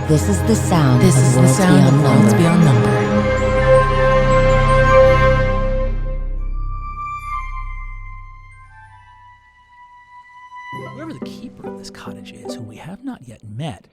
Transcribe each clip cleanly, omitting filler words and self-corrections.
This is the sound This is the sound of worlds beyond number. Whoever the keeper of this cottage is, whom we have not yet met,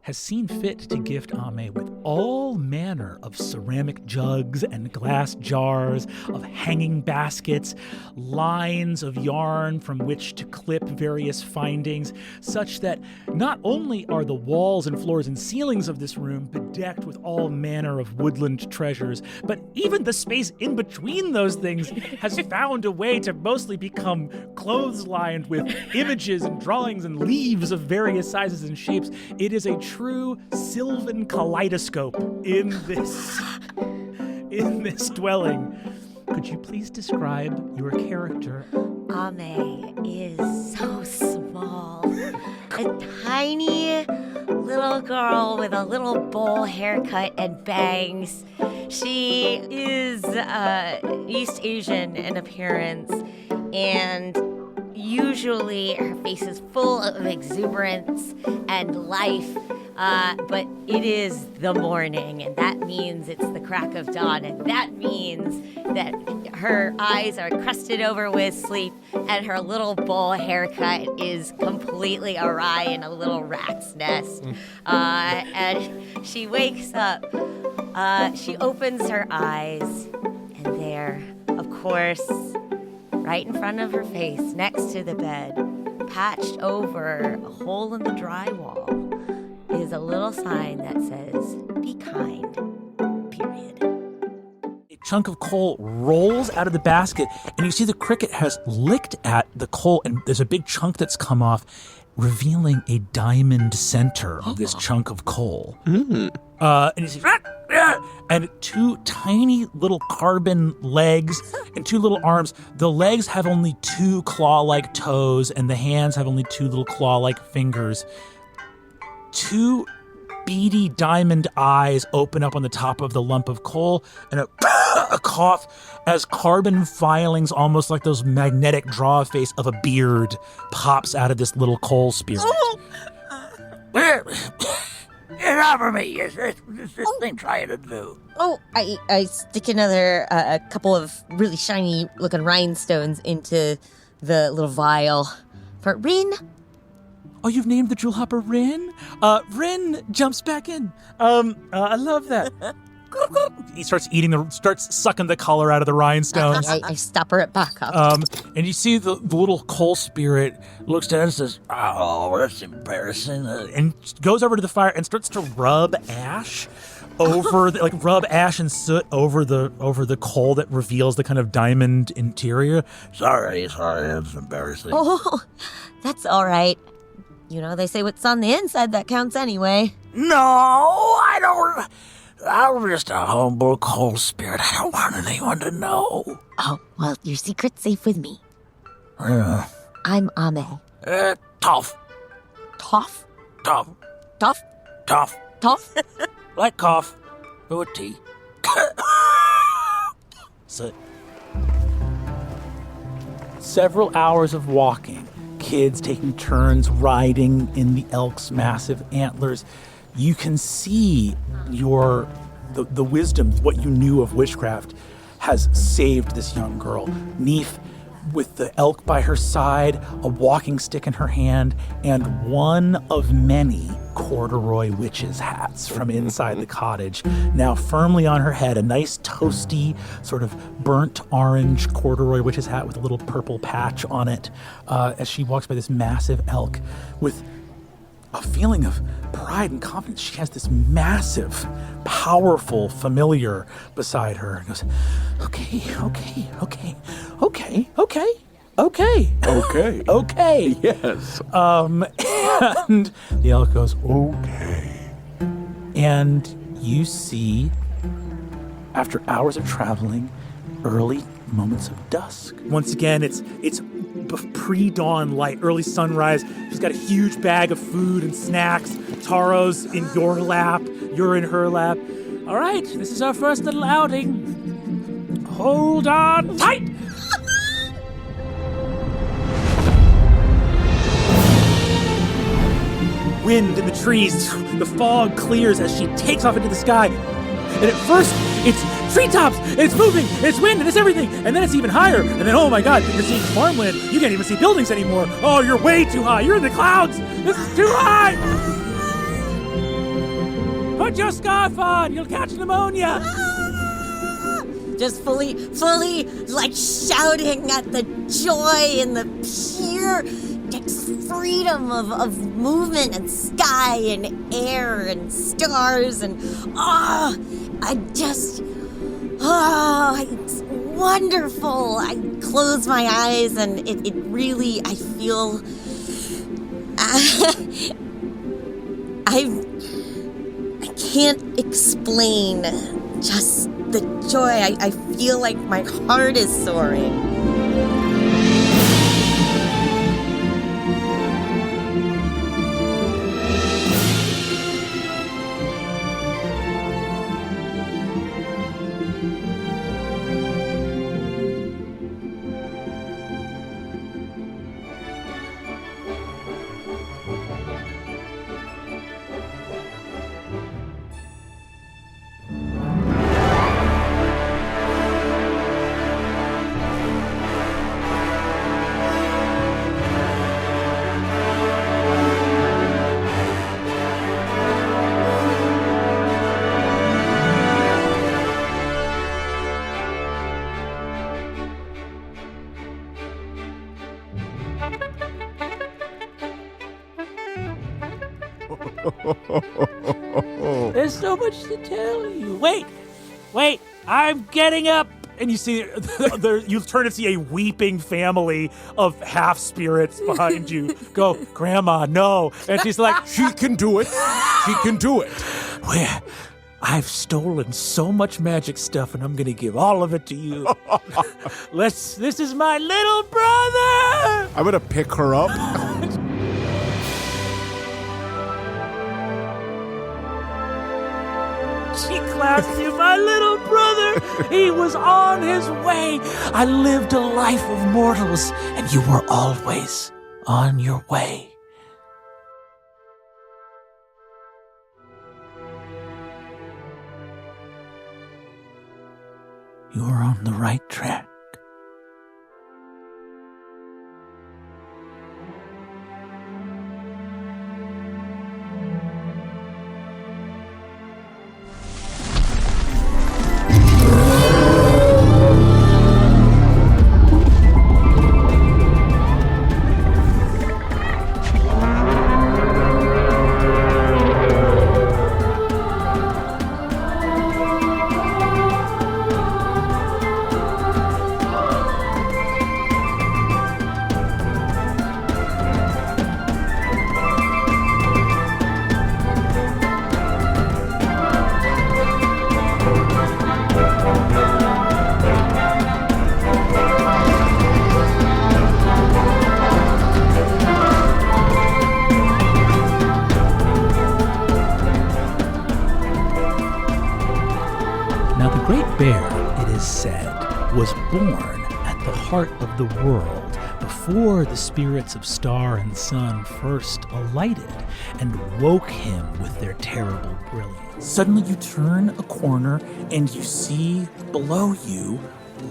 has seen fit to gift Ame with all manner of ceramic jugs and glass jars, of hanging baskets, lines of yarn from which to clip various findings, such that not only are the walls and floors and ceilings of this room bedecked with all manner of woodland treasures, but even the space in between those things has found a way to mostly become clothes-lined with images and drawings and leaves of various sizes and shapes. It is a true sylvan kaleidoscope in this dwelling. Could you please describe your character? Ame is so small. A tiny little girl with a little bowl haircut and bangs. She is East Asian in appearance, and usually her face is full of exuberance and life. But it is the morning, and that means it's the crack of dawn, and that means that her eyes are crusted over with sleep, and her little bowl haircut is completely awry in a little rat's nest. And she wakes up, she opens her eyes, and there, of course, right in front of her face, next to the bed, patched over a hole in the drywall, is a little sign that says, "Be kind," period. A chunk of coal rolls out of the basket, and you see the cricket has licked at the coal, and there's a big chunk that's come off, revealing a diamond center of this chunk of coal. And you see, and two tiny little carbon legs and two little arms. The legs have only two claw-like toes, and the hands have only two little claw-like fingers. Two beady diamond eyes open up on the top of the lump of coal, and a cough as carbon filings, almost like those magnetic draw face of a beard, pops out of this little coal spirit. Get over me! Is this thing trying to do? Oh, I stick another a couple of really shiny looking rhinestones into the little vial for Rin. Oh, you've named the jewel hopper Rin? Rin jumps back in. I love that. He starts sucking the color out of the rhinestones. I stop her at back up. And you see the little coal spirit looks down and says, Oh, that's embarrassing. and goes over to the fire and starts to rub ash over rub ash and soot over the coal that reveals the kind of diamond interior. Sorry, that's embarrassing. Oh, that's all right. You know, they say what's on the inside that counts anyway. No, I don't. I'm just a humble coal spirit. I don't want anyone to know. Oh, well, your secret's safe with me. Yeah. I'm Ame. Tough. Tough? Tough. Tough? Tough. Tough? Like cough. Or tea. So, several hours of walking, kids taking turns riding in the elk's massive antlers. You can see the wisdom, what you knew of witchcraft, has saved this young girl. Neef, with the elk by her side, a walking stick in her hand, and one of many corduroy witches' hats from inside the cottage, now firmly on her head, a nice toasty, sort of burnt orange corduroy witch's hat with a little purple patch on it, as she walks by this massive elk with a feeling of pride and confidence. She has this massive, powerful familiar beside her and goes, okay. Yes. And the elk goes, okay. And you see, after hours of traveling, early moments of dusk. Once again, it's pre-dawn light, early sunrise. She's got a huge bag of food and snacks. Taro's in your lap. You're in her lap. All right, this is our first little outing. Hold on tight. wind in the trees. The fog clears as she takes off into the sky. And at first, it's treetops, and it's moving, and it's wind, and it's everything. And then it's even higher. And then, oh my God, you're seeing farmland. You can't even see buildings anymore. Oh, you're way too high. You're in the clouds. This is too high. Put your scarf on. You'll catch pneumonia. Just fully, like shouting at the joy and the pure freedom of movement and sky and air and stars and it's wonderful. I close my eyes and it really, I feel, I can't explain just the joy. I feel like my heart is soaring. There's so much to tell you. Wait, I'm getting up. And you see, you turn to see a weeping family of half spirits behind you. Go, Grandma, no. And she's like, She can do it. She can do it. Well, I've stolen so much magic stuff, and I'm going to give all of it to you. This is my little brother. I'm going to pick her up. She clasps you, my little brother. He was on his way. I lived a life of mortals, and you were always on your way. You are on the right track. Bear, it is said, was born at the heart of the world before the spirits of Star and Sun first alighted and woke him with their terrible brilliance. Suddenly you turn a corner and you see below you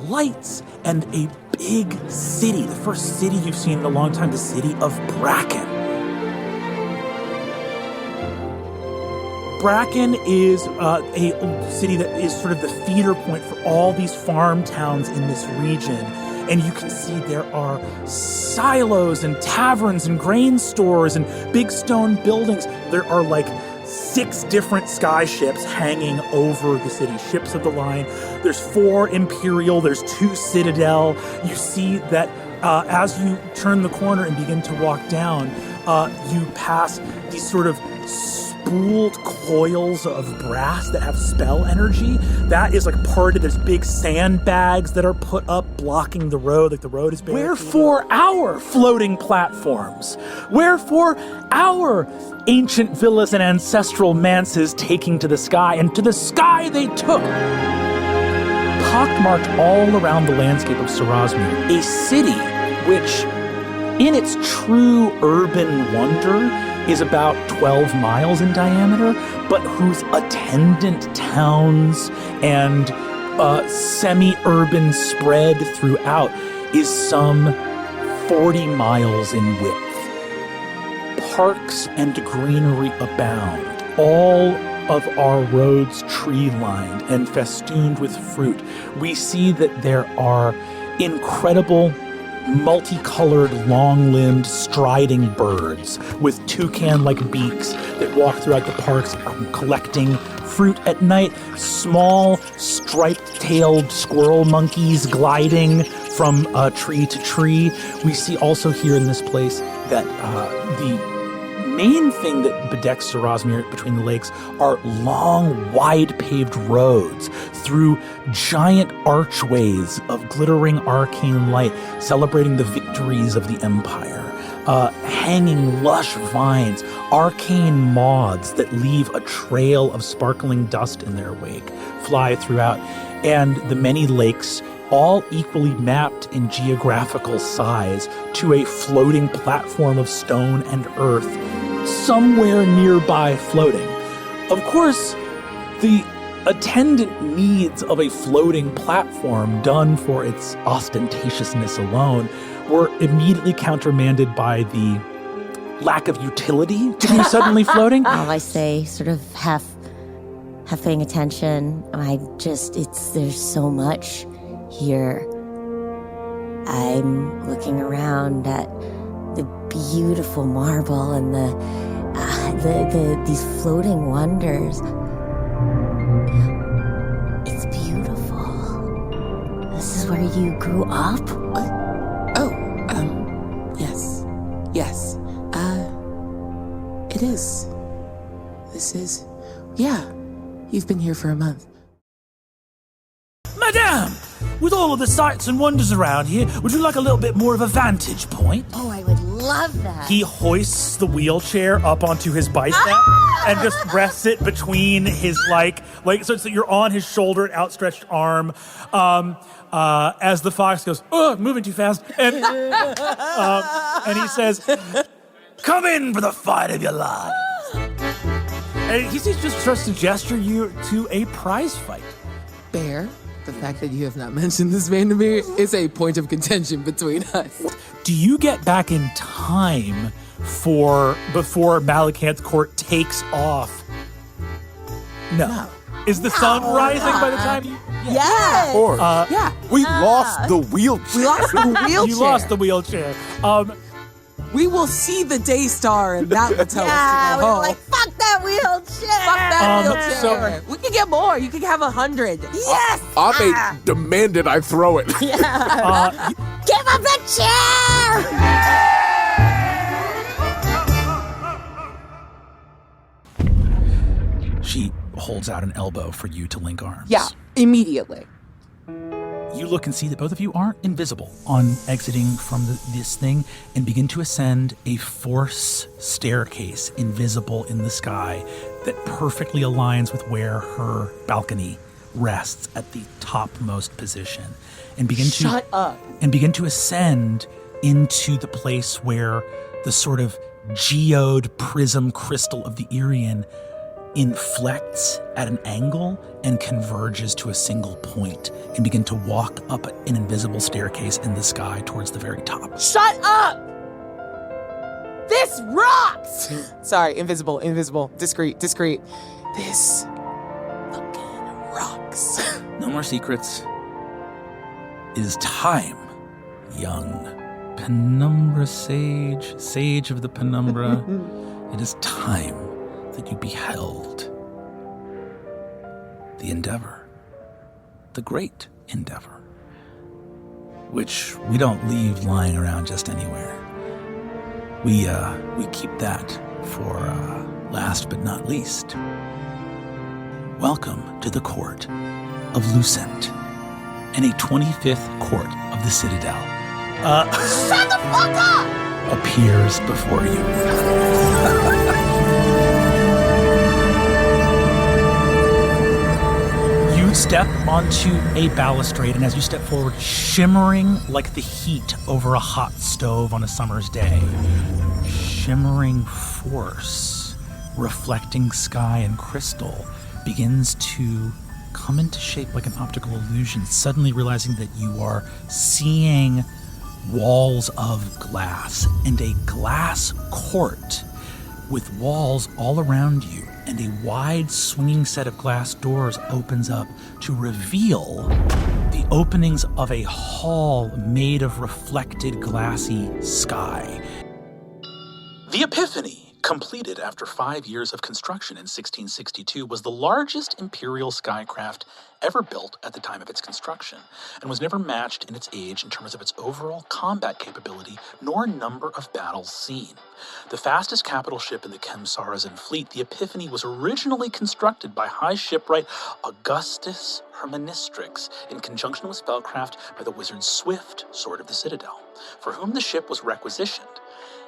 lights and a big city, the first city you've seen in a long time, the city of Bracken. Bracken is a city that is sort of the feeder point for all these farm towns in this region. And you can see there are silos and taverns and grain stores and big stone buildings. There are like 6 different sky ships hanging over the city, ships of the line. There's 4 Imperial, there's 2 Citadel. You see that as you turn the corner and begin to walk down, you pass these sort of spooled coils of brass that have spell energy. That is like part of this big sandbags that are put up blocking the road, like the road is barricaded. Wherefore our floating platforms? Wherefore our ancient villas and ancestral manses taking to the sky? And to the sky they took. Pockmarked all around the landscape of Sarosmere, a city which, in its true urban wonder, is about 12 miles in diameter, but whose attendant towns and semi-urban spread throughout is some 40 miles in width. Parks and greenery abound. All of our roads tree-lined and festooned with fruit. We see that there are incredible multicolored, long-limbed, striding birds with toucan-like beaks that walk throughout the parks collecting fruit at night. Small, striped-tailed squirrel monkeys gliding from tree to tree. We see also here in this place that the main thing that bedecks Sir Rosmere between the lakes are long, wide paved roads through giant archways of glittering arcane light celebrating the victories of the Empire. Hanging lush vines, arcane moths that leave a trail of sparkling dust in their wake fly throughout, and the many lakes all equally mapped in geographical size to a floating platform of stone and earth somewhere nearby floating. Of course, the attendant needs of a floating platform done for its ostentatiousness alone were immediately countermanded by the lack of utility to be suddenly floating. I say, sort of half paying attention. There's so much here. I'm looking around at the beautiful marble and these floating wonders. It's beautiful. This is where you grew up? Yes. It is. This is, you've been here for a month. Madame, with all of the sights and wonders around here, would you like a little bit more of a vantage point? Oh, I would love that. He hoists the wheelchair up onto his bicep and just rests it between his so you're on his shoulder, outstretched arm. As the fox goes, moving too fast, and he says, Come in for the fight of your life. and he just starts to gesture you to a prize fight. Bear, the fact that you have not mentioned this man to me is a point of contention between us. Do you get back in time before Malakant's court takes off? No. Is the sun rising by the time you... Yes! Of course. Yeah. We lost the wheelchair. We lost the wheelchair. You lost the wheelchair. We will see the day star, and that will tell us Yeah, to we go were home. like, fuck that wheelchayer. Fuck that wheelchair. so- We can get more. You can have 100. Yes. Ame demanded I throw it. Give up the chair. She holds out an elbow for you to link arms. Yeah, immediately. You look and see that both of you aren't invisible on exiting from this thing and begin to ascend a force staircase invisible in the sky that perfectly aligns with where her balcony rests at the topmost position and begin to ascend into the place where the sort of geode prism crystal of the Irian inflects at an angle and converges to a single point and begin to walk up an invisible staircase in the sky towards the very top. Shut up! This rocks! Sorry, invisible, discreet. This fucking rocks. No more secrets. It is time, young Penumbra sage of the Penumbra. It is time that you beheld the endeavor, the great endeavor, which we don't leave lying around just anywhere. We keep that for last but not least. Welcome to the court of Lucent and a 25th court of the Citadel. Shut the fuck up! Appears before you. You step onto a balustrade, and as you step forward, shimmering like the heat over a hot stove on a summer's day, shimmering force, reflecting sky and crystal, begins to come into shape like an optical illusion, suddenly realizing that you are seeing walls of glass and a glass court with walls all around you, and a wide swinging set of glass doors opens up to reveal the openings of a hall made of reflected glassy sky. The Epiphany, completed after 5 years of construction in 1662, was the largest imperial skycraft ever built at the time of its construction, and was never matched in its age in terms of its overall combat capability nor number of battles seen. The fastest capital ship in the Khem-Sarazen fleet, the Epiphany was originally constructed by High Shipwright Augustus Herministrix in conjunction with spellcraft by the wizard Swift, Sword of the Citadel, for whom the ship was requisitioned.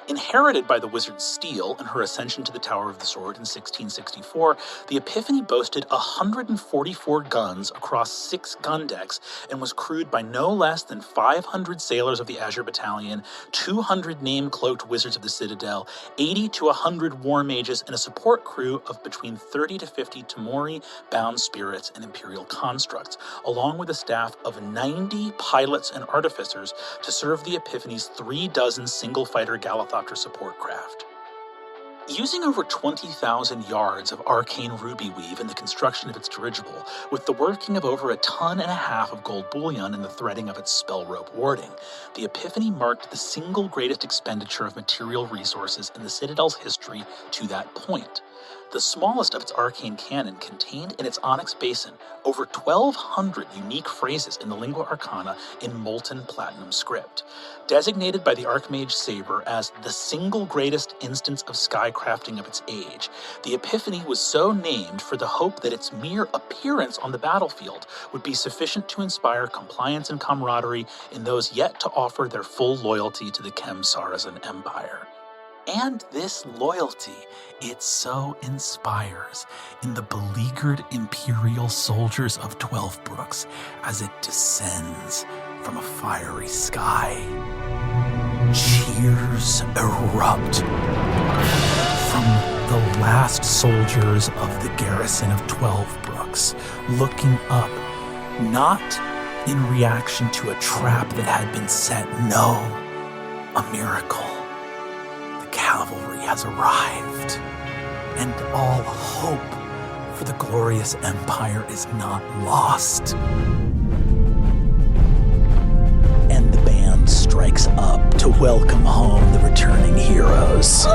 Inherited by the wizard Steele in her ascension to the Tower of the Sword in 1664, the Epiphany boasted 144 guns across 6 gun decks and was crewed by no less than 500 sailors of the Azure Battalion, 200 name-cloaked wizards of the Citadel, 80 to 100 war mages, and a support crew of between 30 to 50 Tamori bound spirits and Imperial constructs, along with a staff of 90 pilots and artificers to serve the Epiphany's 36 single-fighter Galathopter support craft. Using over 20,000 yards of arcane ruby weave in the construction of its dirigible, with the working of over 1.5 tons of gold bullion and the threading of its spell rope warding, the Epiphany marked the single greatest expenditure of material resources in the Citadel's history to that point. The smallest of its arcane cannon contained in its onyx basin over 1,200 unique phrases in the lingua arcana in molten platinum script. Designated by the Archmage Saber as the single greatest instance of skycrafting of its age, the Epiphany was so named for the hope that its mere appearance on the battlefield would be sufficient to inspire compliance and camaraderie in those yet to offer their full loyalty to the Khem-Sarazen Empire. And this loyalty it so inspires in the beleaguered Imperial soldiers of 12 Brooks as it descends from a fiery sky. Cheers erupt from the last soldiers of the garrison of 12 Brooks, looking up, not in reaction to a trap that had been set, no, a miracle. Cavalry has arrived, and all hope for the glorious empire is not lost. And the band strikes up to welcome home the returning heroes.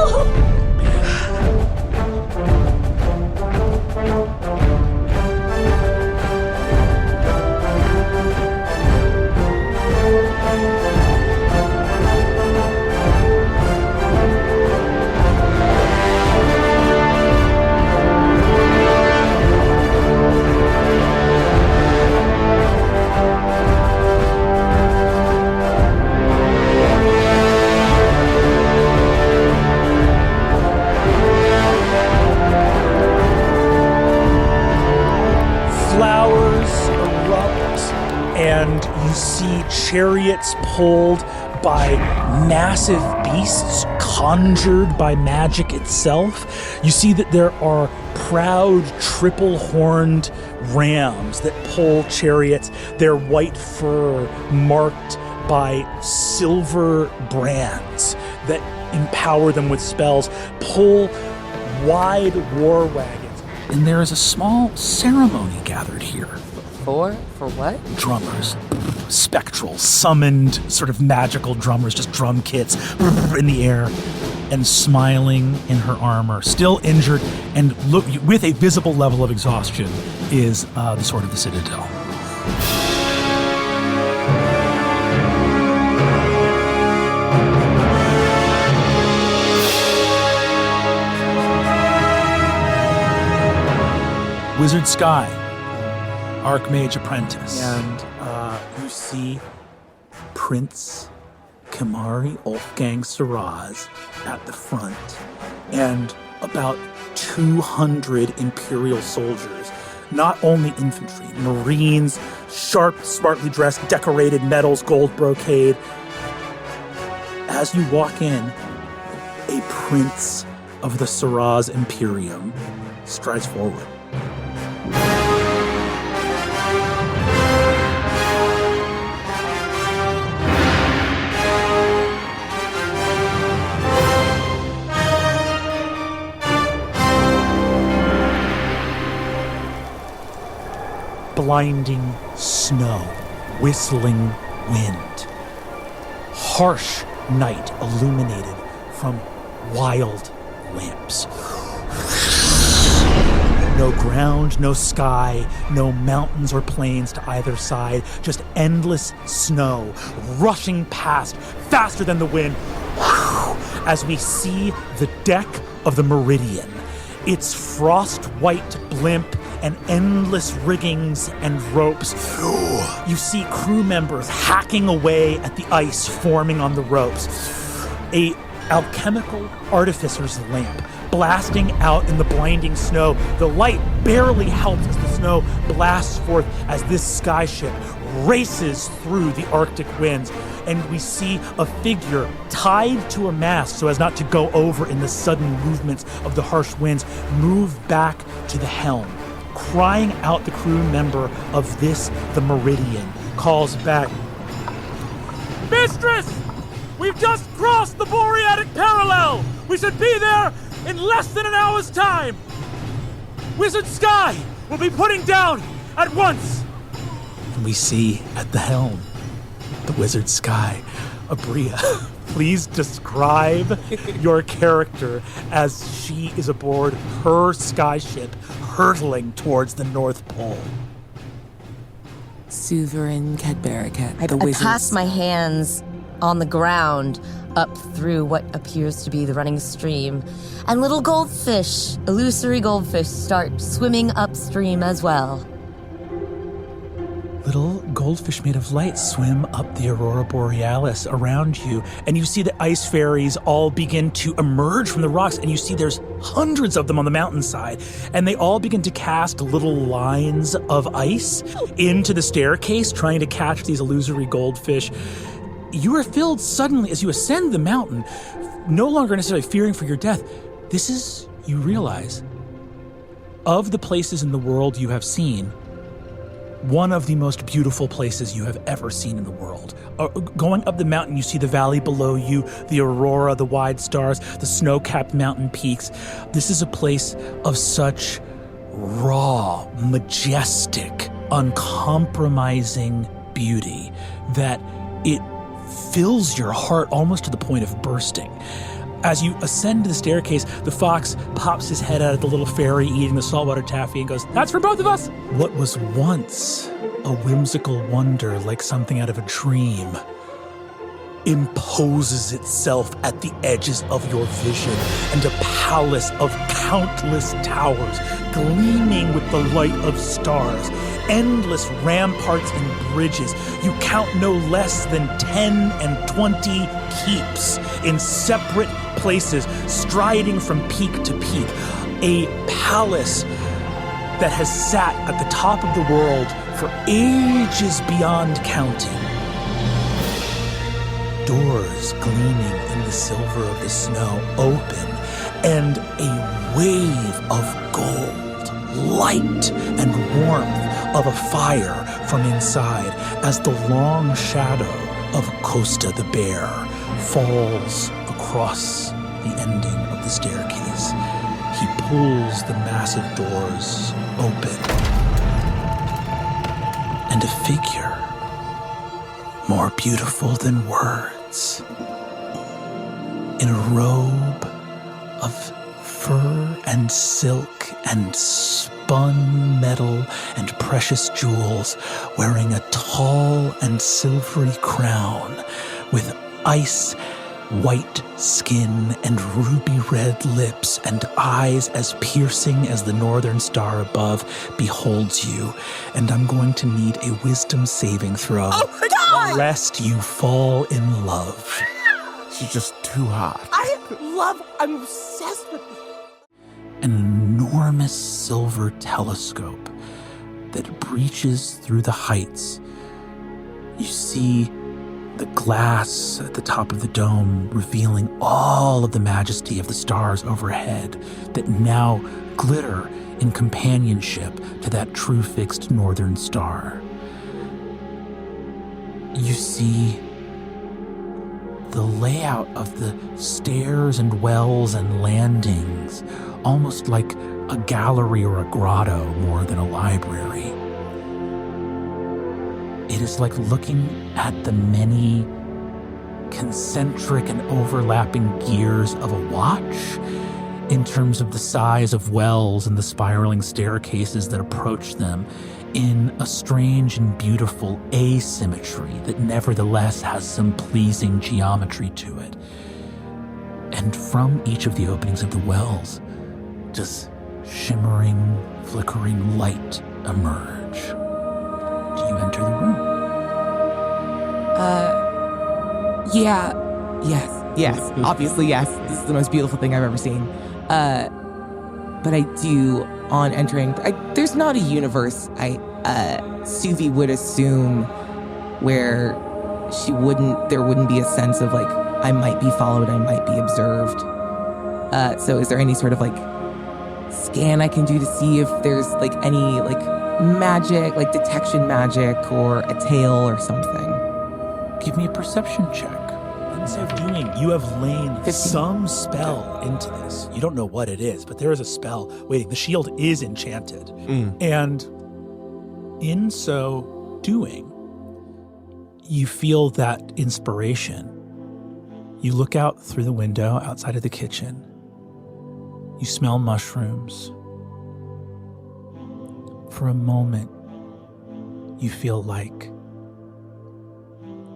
And you see chariots pulled by massive beasts conjured by magic itself. You see that there are proud triple-horned rams that pull chariots, their white fur marked by silver brands that empower them with spells, pull wide war wagons. And there is a small ceremony gathered here. For what? Drummers, spectral, summoned, sort of magical drummers, just drum kits in the air, and smiling in her armor, still injured, and look with a visible level of exhaustion, is the Sword of the Citadel. Wizard Sky, Archmage Apprentice. And you see Prince Kimari Wolfgang Saraz at the front, and about 200 Imperial soldiers, not only infantry, Marines, sharp, smartly dressed, decorated medals, gold brocade. As you walk in, a prince of the Saraz Imperium strides forward. Blinding snow, whistling wind, harsh night illuminated from wild lamps. No ground, no sky, no mountains or plains to either side, just endless snow rushing past faster than the wind as we see the deck of the Meridian, its frost-white blimp and endless riggings and ropes. You see crew members hacking away at the ice forming on the ropes. A alchemical artificer's lamp blasting out in the blinding snow. The light barely helps as the snow blasts forth as this skyship races through the Arctic winds. And we see a figure tied to a mast so as not to go over in the sudden movements of the harsh winds move back to the helm. Crying out, the crew member of the Meridian calls back, "Mistress! We've just crossed the Boreatic Parallel! We should be there in less than an hour's time! Wizard Sky will be putting down at once!" And we see at the helm the Wizard Sky. Abria, please describe your character as she is aboard her skyship hurtling towards the North Pole. Suverin Cadbaracat, I the wizard. pass my hands on the ground up through what appears to be the running stream, and little goldfish, illusory goldfish, start swimming upstream as well. Little goldfish made of light swim up the Aurora Borealis around you, and you see the ice fairies all begin to emerge from the rocks, and you see there's hundreds of them on the mountainside, and they all begin to cast little lines of ice into the staircase, trying to catch these illusory goldfish. You are filled suddenly as you ascend the mountain, no longer necessarily fearing for your death. This is, you realize, of the places in the world you have seen, one of the most beautiful places you have ever seen in the world. Going up the mountain, you see the valley below you, the aurora, the wide stars, the snow-capped mountain peaks. This is a place of such raw, majestic, uncompromising beauty that it fills your heart almost to the point of bursting. As you ascend the staircase, the fox pops his head out at the little fairy eating the saltwater taffy and goes, "That's for both of us!" What was once a whimsical wonder like something out of a dream imposes itself at the edges of your vision, and a palace of countless towers gleaming with the light of stars, endless ramparts and bridges. You count no less than 10 and 20 keeps in separate places, striding from peak to peak. A palace that has sat at the top of the world for ages beyond counting. Doors gleaming in the silver of the snow open, and a wave of gold, light and warmth of a fire from inside as the long shadow of Costa the bear falls across the ending of the staircase. He pulls the massive doors open, and a figure more beautiful than words, in a robe of fur and silk and spun metal and precious jewels, wearing a tall and silvery crown with ice white skin and ruby red lips and eyes as piercing as the northern star above, beholds you. And I'm going to need a wisdom saving throw. Oh my God! Lest you fall in love. She's just too hot. I'm obsessed with this. An enormous silver telescope that breaches through the heights. You see the the glass at the top of the dome revealing all of the majesty of the stars overhead that now glitter in companionship to that true fixed northern star. You see the layout of the stairs and wells and landings, almost like a gallery or a grotto more than a library. It is like looking at the many concentric and overlapping gears of a watch in terms of the size of wells and the spiraling staircases that approach them in a strange and beautiful asymmetry that nevertheless has some pleasing geometry to it. And from each of the openings of the wells does shimmering, flickering light emerge. Do you enter the room? Yes. Obviously, yes. This is the most beautiful thing I've ever seen. But I do, on entering, there's not a universe Suvi would assume where there wouldn't be a sense of like, I might be followed, I might be observed. So is there any sort of like scan I can do to see if there's like any like magic, like detection magic or a tail or something? Give me a perception check. You have lain 15. some spell into this. You don't know what it is, but there is a spell waiting. The shield is enchanted. And in so doing, you feel that inspiration. You look out through the window outside of the kitchen. You smell mushrooms. For a moment, you feel like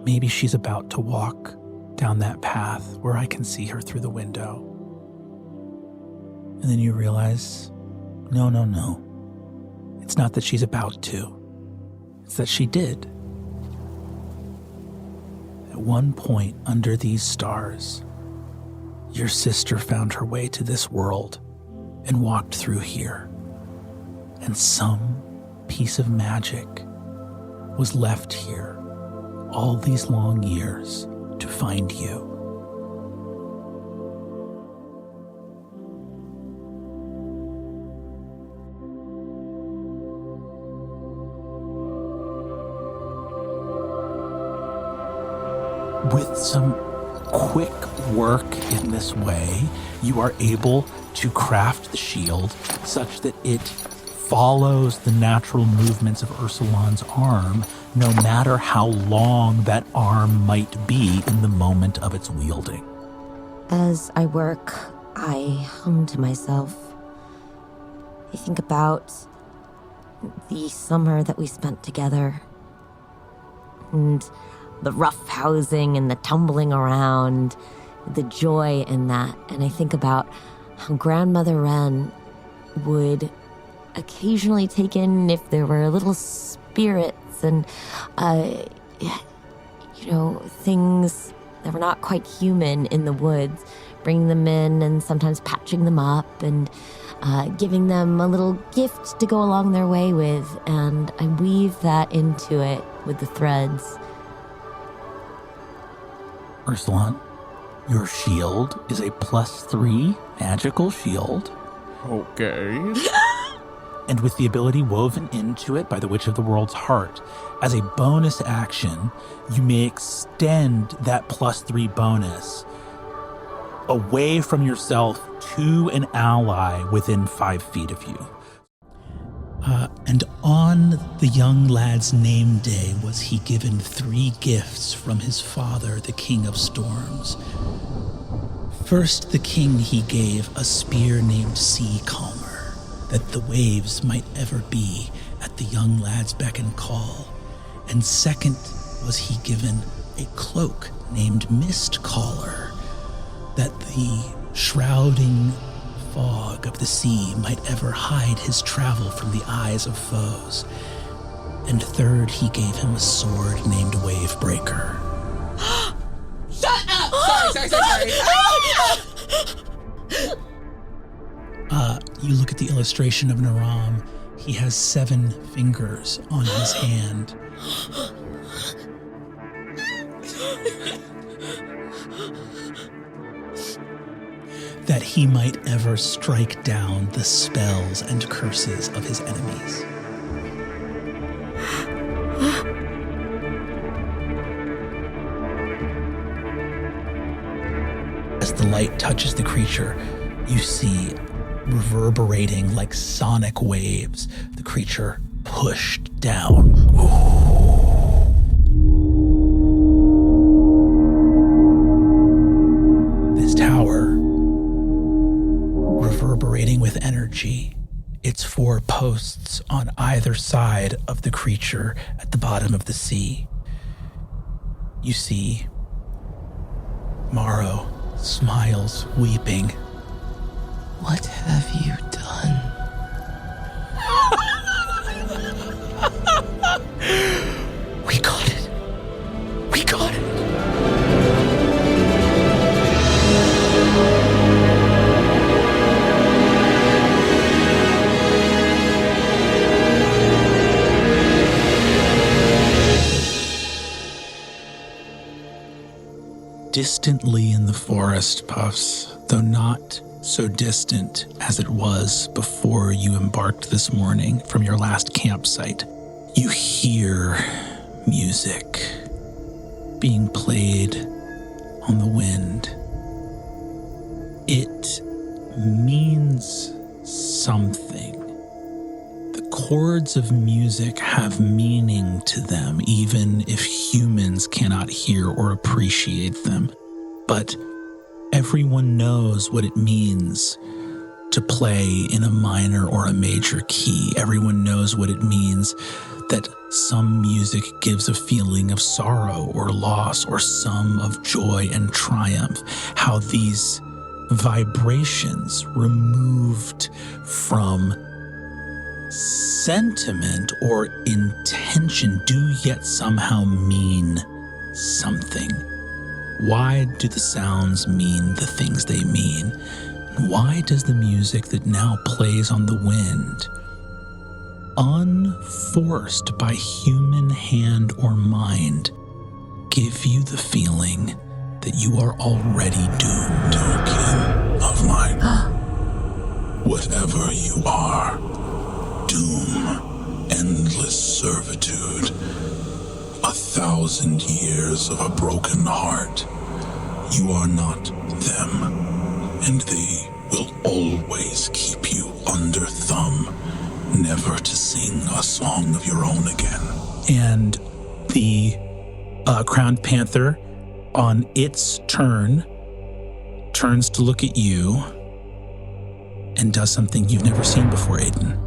maybe she's about to walk down that path where I can see her through the window. And then you realize, no. It's not that she's about to. It's that she did. At one point under these stars, your sister found her way to this world and walked through here. And some piece of magic was left here all these long years to find you. With some quick work in this way, you are able to craft the shield such that it follows the natural movements of Ursuline's arm, no matter how long that arm might be in the moment of its wielding. As I work, I hum to myself. I think about the summer that we spent together, and the rough housing and the tumbling around, the joy in that. And I think about how Grandmother Wren would occasionally take in if there were little spirits and, things that were not quite human in the woods, bringing them in and sometimes patching them up and giving them a little gift to go along their way with. And I weave that into it with the threads. Ursuline, your shield is a +3 magical shield. Okay. And with the ability woven into it by the Witch of the World's Heart, as a bonus action, you may extend that +3 bonus away from yourself to an ally within 5 feet of you. And on the young lad's name day was he given 3 gifts from his father, the King of Storms. First, the king he gave a spear named Sea Calmer, that the waves might ever be at the young lad's beck and call. And second was he given a cloak named Mist Caller, that the shrouding fog of the sea might ever hide his travel from the eyes of foes. And third, he gave him a sword named Wavebreaker. Shut up! Sorry. You look at the illustration of Naram. He has 7 fingers on his hand. that he might ever strike down the spells and curses of his enemies. As the light touches the creature, you see, reverberating like sonic waves, the creature pushed down. This tower, reverberating with energy, its 4 posts on either side of the creature at the bottom of the sea. You see, Morrow smiles, weeping. What have you done? We got it. We got it. Distantly in the forest, Puffs, though not so distant as it was before you embarked this morning from your last campsite, you hear music being played on the wind. It means something. The chords of music have meaning to them, even if humans cannot hear or appreciate them. But everyone knows what it means to play in a minor or a major key. Everyone knows what it means that some music gives a feeling of sorrow or loss, or some of joy and triumph. How these vibrations removed from sentiment or intention do yet somehow mean something. Why do the sounds mean the things they mean? And why does the music that now plays on the wind, unforced by human hand or mind, give you the feeling that you are already doomed? Token of mine. Whatever you are, doom, endless servitude, 1,000 years of a broken heart. You are not them, and they will always keep you under thumb, never to sing a song of your own again. And the crowned panther, on its turn, turns to look at you and does something you've never seen before, Aiden.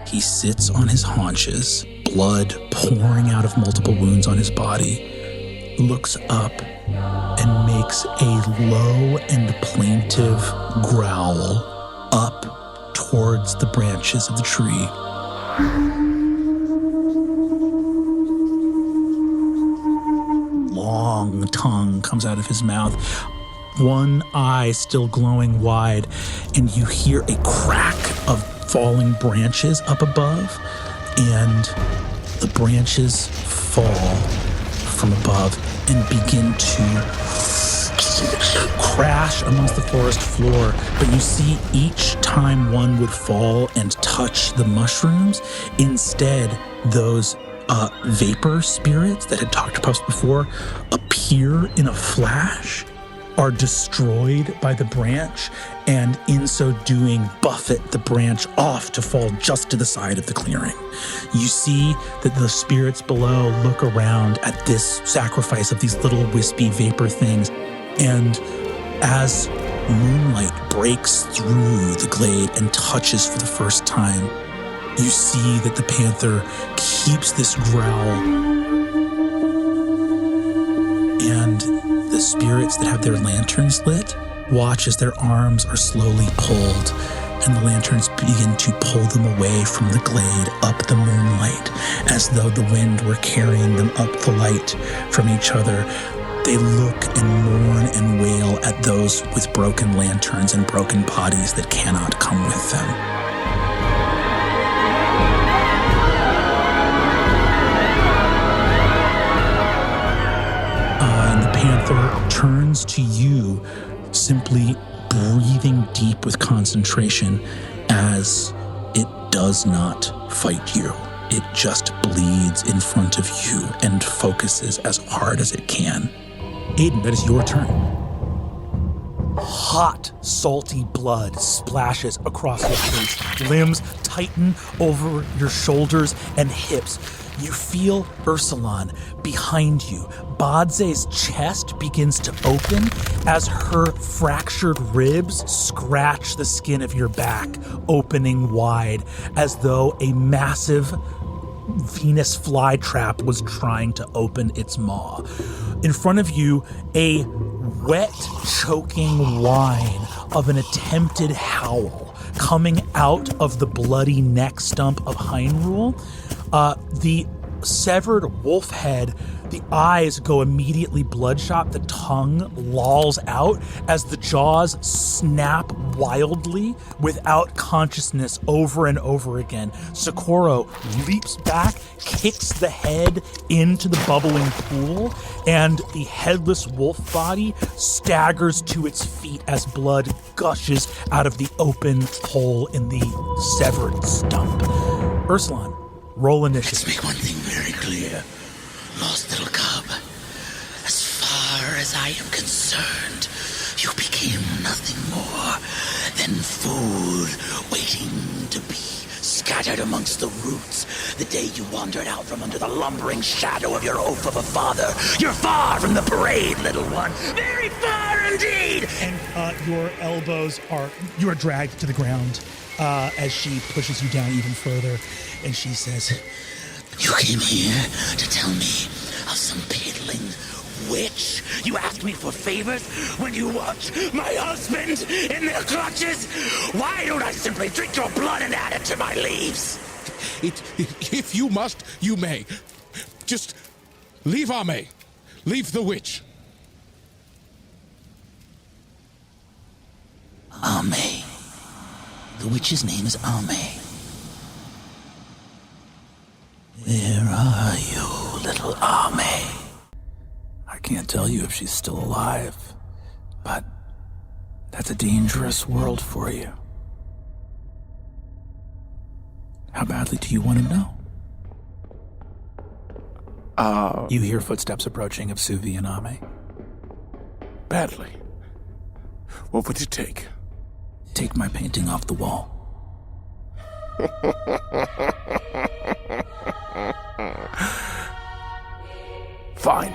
He sits on his haunches, blood pouring out of multiple wounds on his body, looks up and makes a low and plaintive growl up towards the branches of the tree. Long tongue comes out of his mouth, one eye still glowing wide, and you hear a crack of falling branches up above, and the branches fall from above and begin to crash amongst the forest floor. But you see, each time one would fall and touch the mushrooms, instead those vapor spirits that had talked to Puffs before appear in a flash, are destroyed by the branch, and in so doing buffet the branch off to fall just to the side of the clearing. You see that the spirits below look around at this sacrifice of these little wispy vapor things, and as moonlight breaks through the glade and touches for the first time, you see that the panther keeps this growl, and the spirits that have their lanterns lit watch as their arms are slowly pulled, and the lanterns begin to pull them away from the glade up the moonlight, as though the wind were carrying them up the light from each other. They look and mourn and wail at those with broken lanterns and broken bodies that cannot come with them. And the panther turns to you simply breathing deep with concentration as it does not fight you. It just bleeds in front of you and focuses as hard as it can. Aiden, that is your turn. Hot, salty blood splashes across your face. Limbs tighten over your shoulders and hips. You feel Ursulon behind you. Badze's chest begins to open as her fractured ribs scratch the skin of your back, opening wide as though a massive Venus flytrap was trying to open its maw. In front of you, a wet, choking whine of an attempted howl coming out of the bloody neck stump of Hyrule. The severed wolf head, the eyes go immediately bloodshot, the tongue lolls out as the jaws snap wildly without consciousness over and over again. Socorro leaps back, kicks the head into the bubbling pool, and the headless wolf body staggers to its feet as blood gushes out of the open hole in the severed stump. Ursulon, roll initiative. Let's make one thing very clear. Lost little cub, as far as I am concerned, you became nothing more than food waiting to be scattered amongst the roots the day you wandered out from under the lumbering shadow of your oaf of a father. You're far from the parade, little one. Very far indeed. And your elbows you are dragged to the ground as she pushes you down even further, and she says, You came here to tell me of some piddling witch? You asked me for favors when you watch my husband in their clutches? Why don't I simply drink your blood and add it to my leaves? If you must, you may. Just leave Ame. Leave the witch. Ame. The witch's name is Ame. Where are you, little Ame? I can't tell you if she's still alive, but that's a dangerous world for you. How badly do you want to know? You hear footsteps approaching of Suvi and Ame. Badly. What would it take? Take my painting off the wall. Fine.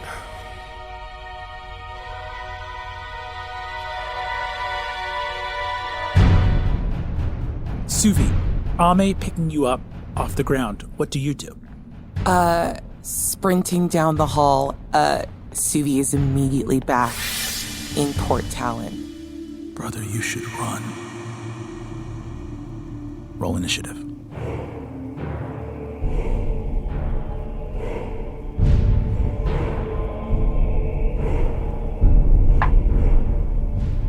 Suvi, Ame picking you up off the ground. What do you do? Sprinting down the hall, Suvi is immediately back in Port Talon. Brother, you should run. Roll initiative.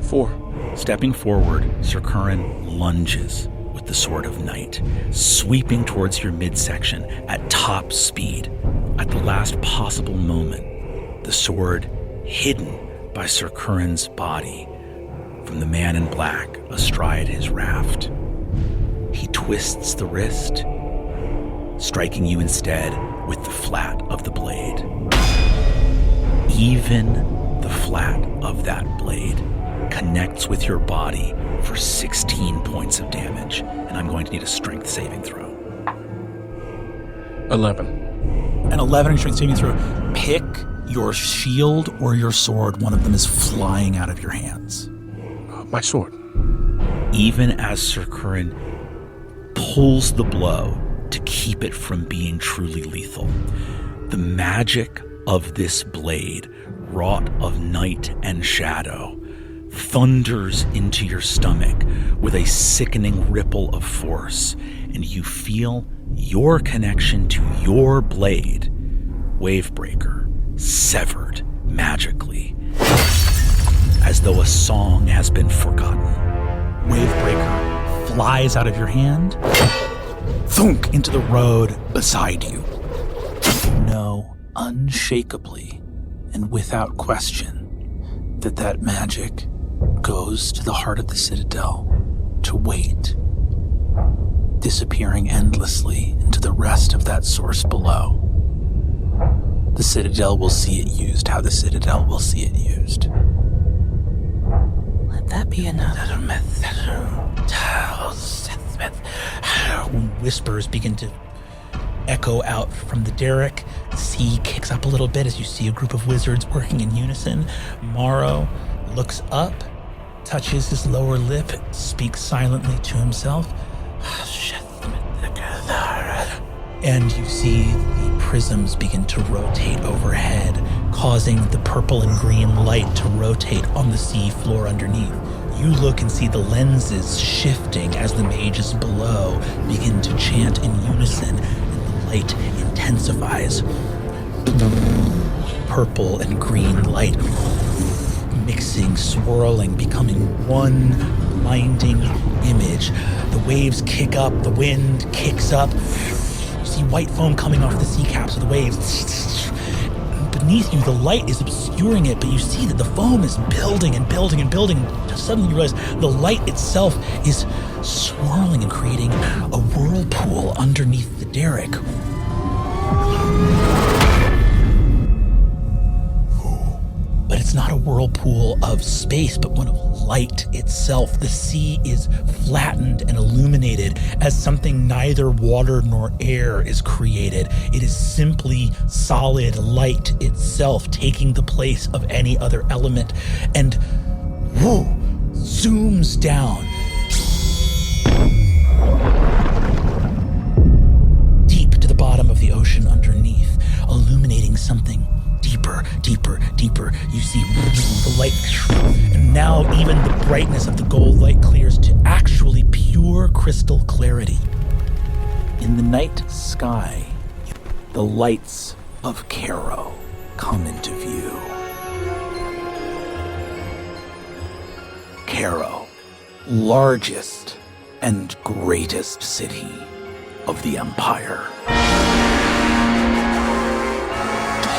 Four. Stepping forward, Sir Curran lunges with the Sword of Night, sweeping towards your midsection at top speed. At the last possible moment, the sword hidden by Sir Curran's body from the man in black astride his raft. He twists the wrist, striking you instead with the flat of the blade. Even the flat of that blade connects with your body for 16 points of damage, and I'm going to need a strength saving throw. 11. An 11 strength saving throw. Pick your shield or your sword. One of them is flying out of your hands. My sword. Even as Sir Curran pulls the blow to keep it from being truly lethal, the magic of this blade, wrought of night and shadow, thunders into your stomach with a sickening ripple of force, and you feel your connection to your blade, Wavebreaker, severed magically, as though a song has been forgotten. Wavebreaker flies out of your hand, thunk into the road beside you. You know unshakably and without question that magic goes to the heart of the citadel to wait, disappearing endlessly into the rest of that source below. The citadel will see it used how the citadel will see it used. Let that be enough. Whispers begin to echo out from the derrick. The sea kicks up a little bit as you see a group of wizards working in unison. Morrow looks up, touches his lower lip, speaks silently to himself. And you see the prisms begin to rotate overhead, causing the purple and green light to rotate on the sea floor underneath. You look and see the lenses shifting as the mages below begin to chant in unison, and the light intensifies. Purple and green light mixing, swirling, becoming one blinding image. The waves kick up, the wind kicks up. You see white foam coming off the sea caps of the waves. Beneath you, the light is obscuring it, but you see that the foam is building and building and building. Suddenly you realize the light itself is swirling and creating a whirlpool underneath the derrick. But it's not a whirlpool of space, but one of light itself. The sea is flattened and illuminated as something neither water nor air is created. It is simply solid light itself, taking the place of any other element, and zooms down deep to the bottom of the ocean underneath, illuminating something deeper, deeper, deeper. You see the light, and now even the brightness of the gold light clears to actually pure crystal clarity. In the night sky, the lights of Cairo come into view. Cairo, largest and greatest city of the empire.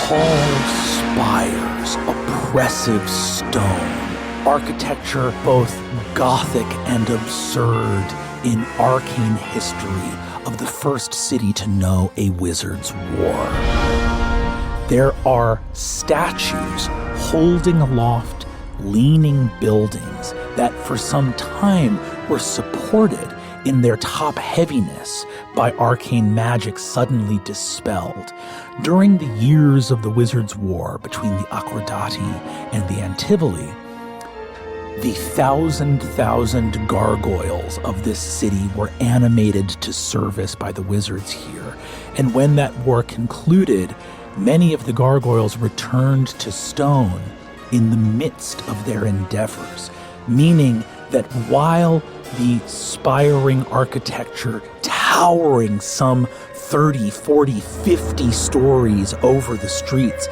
Tall spires, oppressive stone, architecture both Gothic and absurd in arcane history of the first city to know a wizard's war. There are statues holding aloft leaning buildings that for some time were supported in their top heaviness by arcane magic suddenly dispelled. During the years of the Wizards' War between the Aquardati and the Antivoli, the thousand gargoyles of this city were animated to service by the wizards here. And when that war concluded, many of the gargoyles returned to stone in the midst of their endeavors, meaning that while the spiring architecture towering some 30, 40, 50 stories over the streets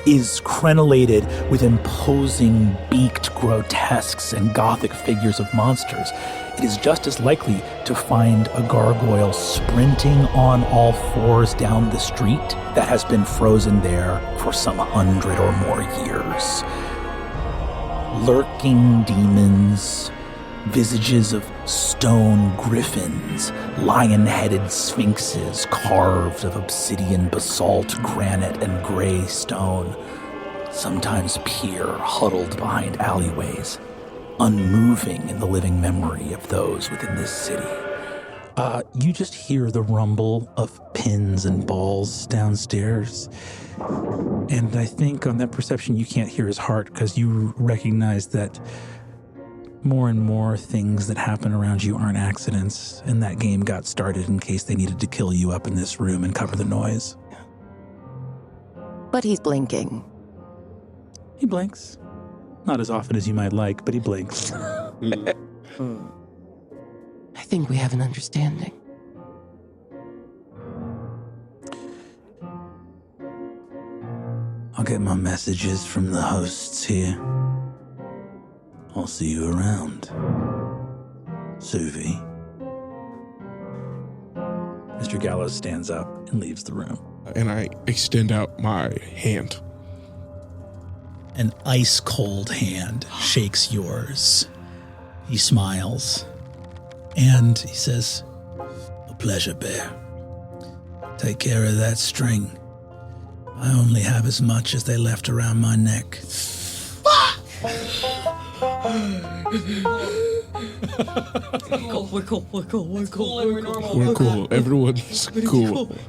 is crenellated with imposing beaked grotesques and Gothic figures of monsters, it is just as likely to find a gargoyle sprinting on all fours down the street that has been frozen there for some 100 or more years. Lurking demons, visages of stone griffins, lion-headed sphinxes carved of obsidian, basalt, granite, and gray stone, sometimes peer huddled behind alleyways, unmoving in the living memory of those within this city. You just hear the rumble of pins and balls downstairs. And I think on that perception you can't hear his heart because you recognize that more and more things that happen around you aren't accidents, and that game got started in case they needed to kill you up in this room and cover the noise. But he's blinking. He blinks. Not as often as you might like, but he blinks. I think we have an understanding. I'll get my messages from the hosts here. I'll see you around, Suvi. Mr. Gallows stands up and leaves the room. And I extend out my hand. An ice-cold hand shakes yours. He smiles, and he says, "A pleasure, Bear. Take care of that string. I only have as much as they left around my neck." We're cool. We're cool. Everyone's cool.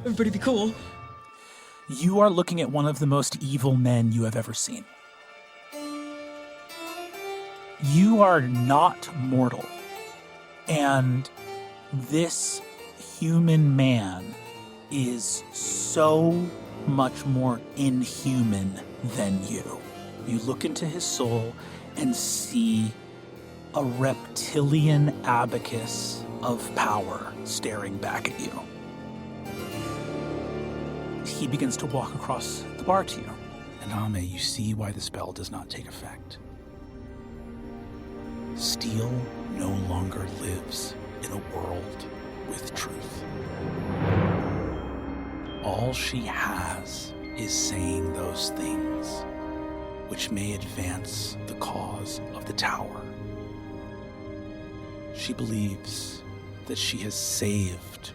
Everybody be cool. You are looking at one of the most evil men you have ever seen. You are not mortal. And this human man is so much more inhuman than you. You look into his soul and see a reptilian abacus of power staring back at you. He begins to walk across the bar to you. And Ame, you see why the spell does not take effect. Steel no longer lives in a world with truth. All she has is saying those things which may advance the cause of the tower. She believes that she has saved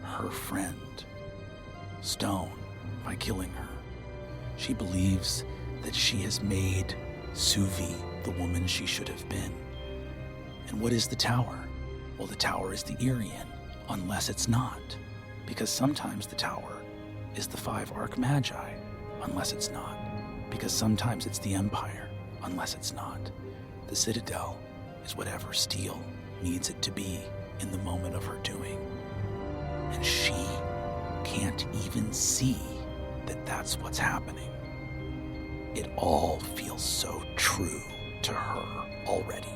her friend, Stone, by killing her. She believes that she has made Suvi the woman she should have been. And what is the tower? Well, the tower is the Irian, unless it's not. Because sometimes the tower is the 5 Archmagi, unless it's not. Because sometimes it's the Empire, unless it's not. The Citadel is whatever Steel needs it to be in the moment of her doing. And she can't even see that that's what's happening. It all feels so true to her already.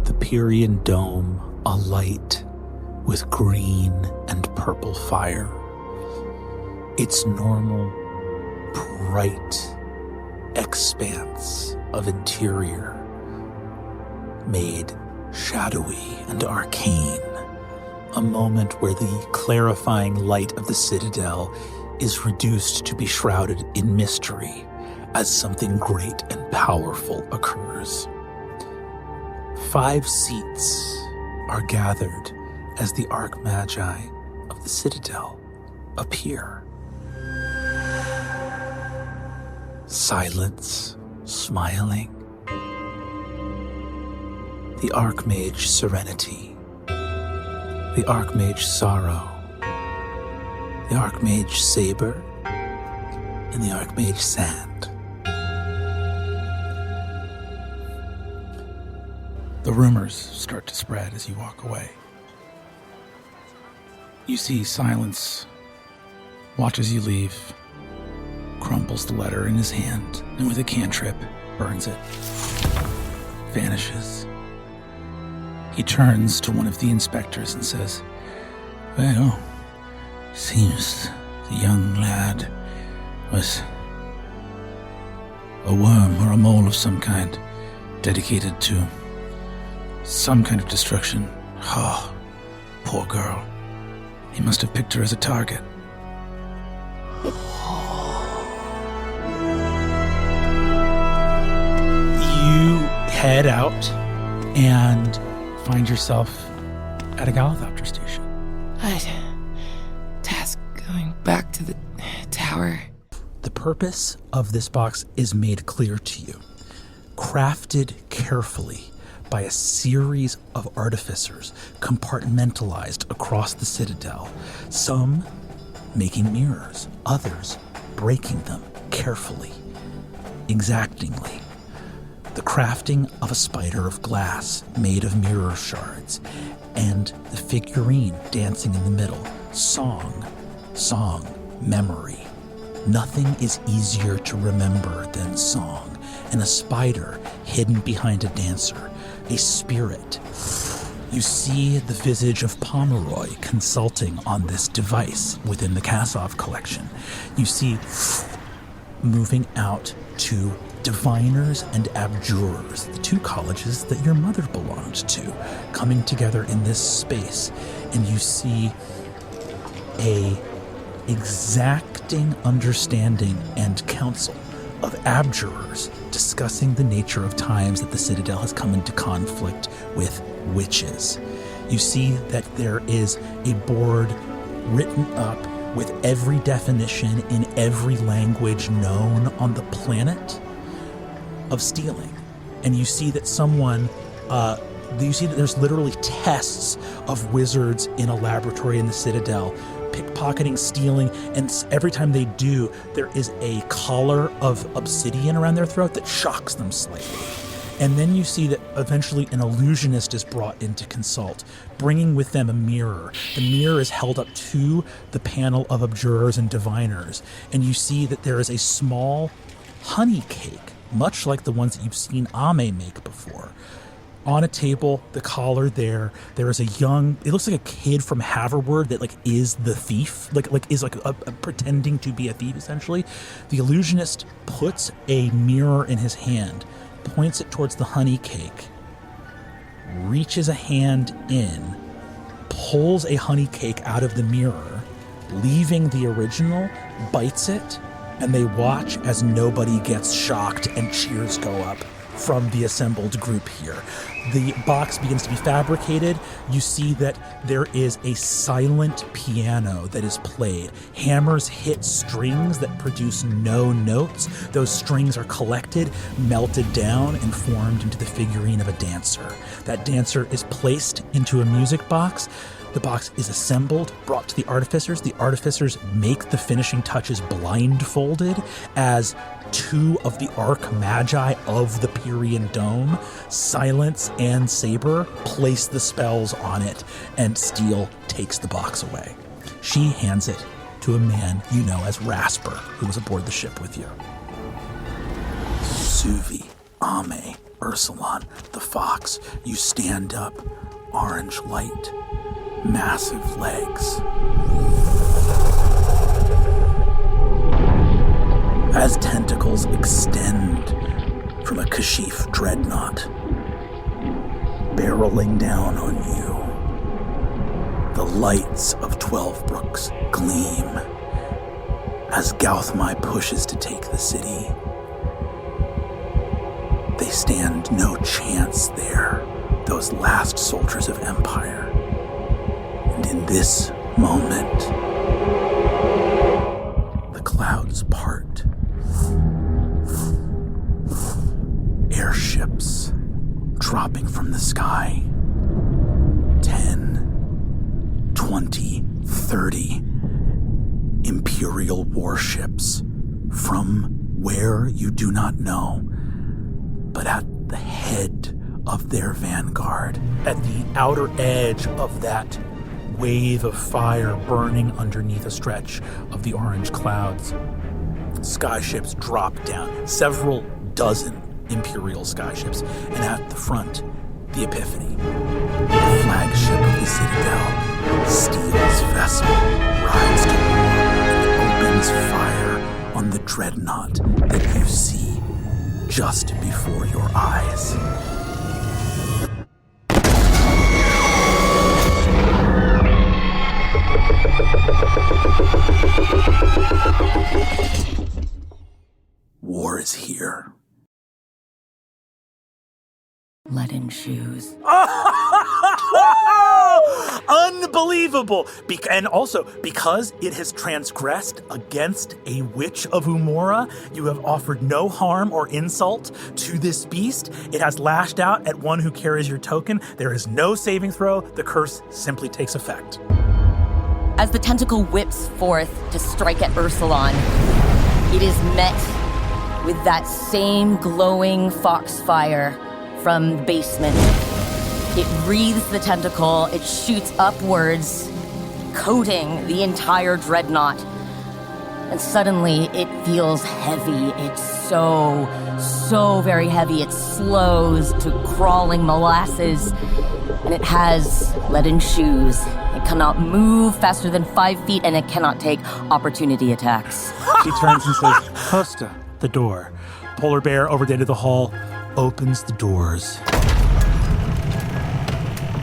The Pyrian Dome alight with green and purple fire. Its normal, bright expanse of interior made shadowy and arcane. A moment where the clarifying light of the Citadel is reduced to be shrouded in mystery as something great and powerful occurs. 5 seats are gathered as the Archmagi of the Citadel appear. Silence, smiling. The Archmage Serenity. The Archmage Sorrow. The Archmage Saber. And the Archmage Sand. The rumors start to spread as you walk away. You see Silence watches you leave, crumples the letter in his hand, and with a cantrip, burns it, vanishes. He turns to one of the inspectors and says, "Well, seems the young lad was a worm or a mole of some kind, dedicated to some kind of destruction. Oh, poor girl. He must have picked her as a target." You head out and find yourself at a Galathopter station. Task going back to the tower. The purpose of this box is made clear to you. Crafted carefully by a series of artificers compartmentalized across the Citadel, some making mirrors, others breaking them carefully, exactingly. The crafting of a spider of glass made of mirror shards, and the figurine dancing in the middle. Song, memory. Nothing is easier to remember than song, and a spider hidden behind a dancer, a spirit. You see the visage of Pomeroy consulting on this device within the Kasov collection. You see moving out to diviners and abjurers, the two colleges that your mother belonged to, coming together in this space. And you see a exacting understanding and counsel of abjurers discussing the nature of times that the Citadel has come into conflict with witches. You see that there is a board written up with every definition in every language known on the planet of stealing. And you see that there's literally tests of wizards in a laboratory in the Citadel, pickpocketing, stealing, and every time they do, there is a collar of obsidian around their throat that shocks them slightly. And then you see that eventually an illusionist is brought in to consult, bringing with them a mirror. The mirror is held up to the panel of abjurers and diviners, and you see that there is a small honey cake, much like the ones that you've seen Ame make before. On a table, the collar there is a young, it looks like a kid from Haverward that is the thief, is pretending to be a thief essentially. The illusionist puts a mirror in his hand, points it towards the honey cake, reaches a hand in, pulls a honey cake out of the mirror, leaving the original, bites it, and they watch as nobody gets shocked and cheers go up from the assembled group here. The box begins to be fabricated. You see that there is a silent piano that is played. Hammers hit strings that produce no notes. Those strings are collected, melted down, and formed into the figurine of a dancer. That dancer is placed into a music box. The box is assembled, brought to the artificers. The artificers make the finishing touches blindfolded as two of the Archmagi of the Pyrian Dome, Silence and Saber, place the spells on it, and Steel takes the box away. She hands it to a man you know as Rasper, who was aboard the ship with you. Suvi, Ame, Ursulon, the fox, you stand up, orange light, massive legs. As tentacles extend from a Kashif dreadnought, barreling down on you, the lights of 12 Brooks gleam as Gauthmai pushes to take the city. They stand no chance there, those last soldiers of Empire. And in this moment, the clouds part. Airships dropping from the sky. 10, 20, 30 Imperial warships from where you do not know, but at the head of their vanguard. At the outer edge of that wave of fire burning underneath a stretch of the orange clouds, skyships drop down, several dozen Imperial skyships, and at the front, the Epiphany, the flagship of the Citadel. Steel's vessel rides to war and opens fire on the dreadnought that you see just before your eyes. War is here. Leaden shoes. Unbelievable! And also, because it has transgressed against a witch of Umora, you have offered no harm or insult to this beast. It has lashed out at one who carries your token. There is no saving throw. The curse simply takes effect. As the tentacle whips forth to strike at Ursulon, it is met with that same glowing foxfire from the basement. It wreathes the tentacle, it shoots upwards, coating the entire dreadnought. And suddenly it feels heavy. It's so very heavy. It slows to crawling molasses. And it has leaden shoes. It cannot move faster than 5 feet, and it cannot take opportunity attacks. She turns and says, Costa, the door. polar bear over the end of the hall, opens the doors.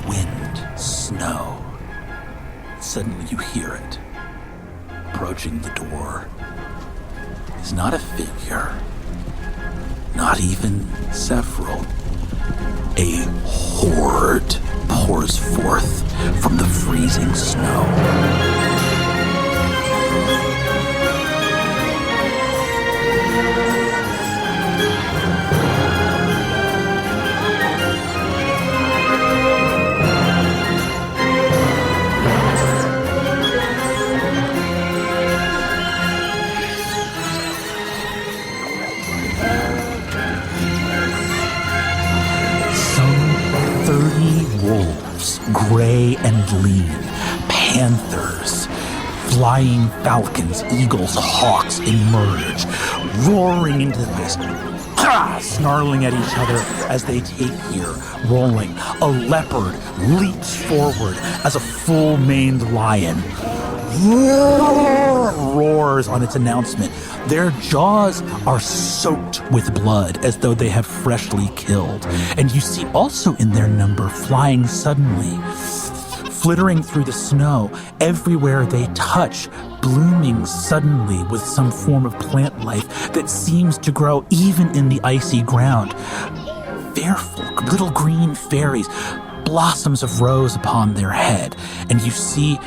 Wind, snow. Suddenly you hear it. Approaching the door is not a figure, not even several. A horde pours forth from the freezing snow. Wolves, gray and lean, panthers, flying falcons, eagles, hawks emerge, roaring into the mist, snarling at each other as they take here, rolling. A leopard leaps forward as a full-maned lion roars on its announcement. Their jaws are soaked with blood as though they have freshly killed. And you see also in their number, flying suddenly, flittering through the snow, everywhere they touch, blooming suddenly with some form of plant life that seems to grow even in the icy ground. Fearful little green fairies, blossoms of rose upon their head. And you see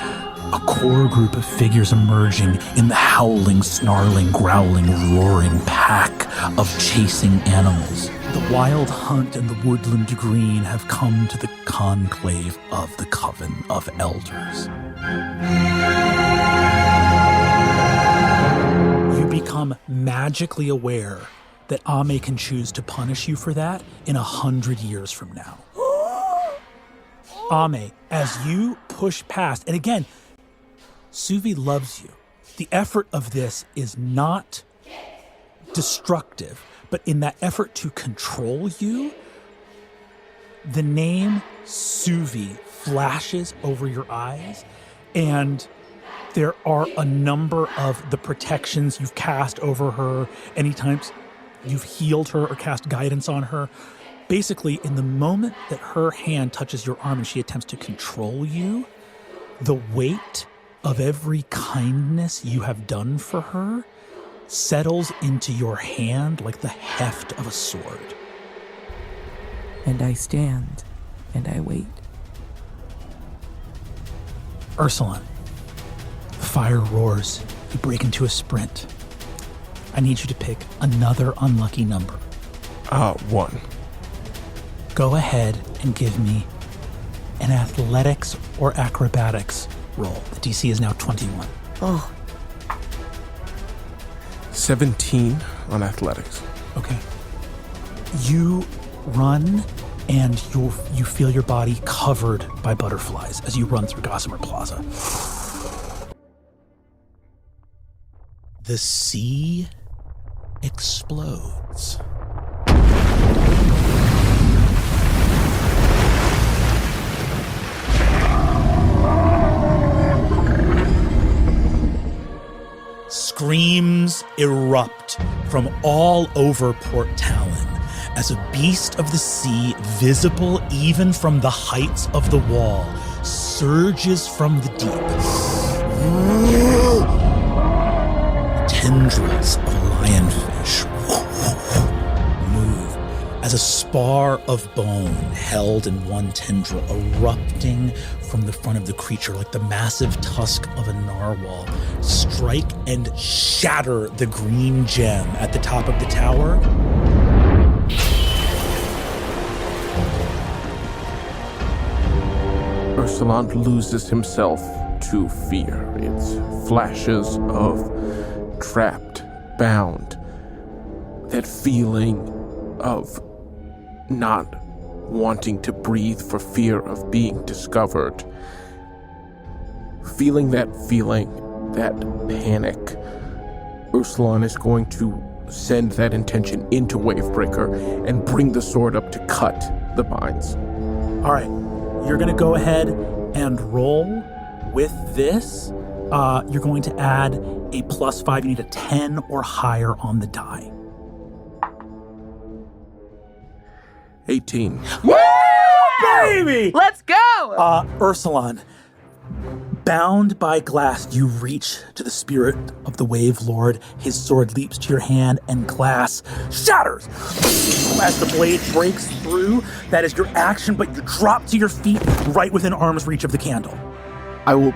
a core group of figures emerging in the howling, snarling, growling, roaring pack of chasing animals. The wild hunt and the woodland green have come to the conclave of the Coven of Elders. You become magically aware that Ame can choose to punish you for that in 100 years from now. Ame, as you push past, and again, Suvi loves you. The effort of this is not destructive, but in that effort to control you, the name Suvi flashes over your eyes, and there are a number of the protections you've cast over her, anytime you've healed her or cast guidance on her. Basically, in the moment that her hand touches your arm and she attempts to control you, the weight of every kindness you have done for her settles into your hand like the heft of a sword. And I stand and I wait. Ursulon, the fire roars. You break into a sprint. I need you to pick another unlucky number. 1. Go ahead and give me an athletics or acrobatics roll. The DC is now 21. Oh. 17 on athletics. Okay. You run and you feel your body covered by butterflies as you run through Gossamer Plaza. The sea explodes. Screams erupt from all over Port Talon as a beast of the sea, visible even from the heights of the wall, surges from the deep. Tendrils of a lionfish move as a spar of bone held in one tendril erupting from the front of the creature like the massive tusk of a narwhal strike and shatter the green gem at the top of the tower. Ursulon loses himself to fear. It's flashes of trapped, bound, that feeling of not wanting to breathe for fear of being discovered. Feeling that panic, Ursulon is going to send that intention into Wavebreaker and bring the sword up to cut the binds. All right, you're going to go ahead and roll with this. You're going to add a +5. You need a 10 or higher on the die. 18. Baby! Let's go! Ursulon, bound by glass, you reach to the spirit of the Wave Lord. His sword leaps to your hand, and glass shatters as the blade breaks through. That is your action, but you drop to your feet right within arm's reach of the candle. I will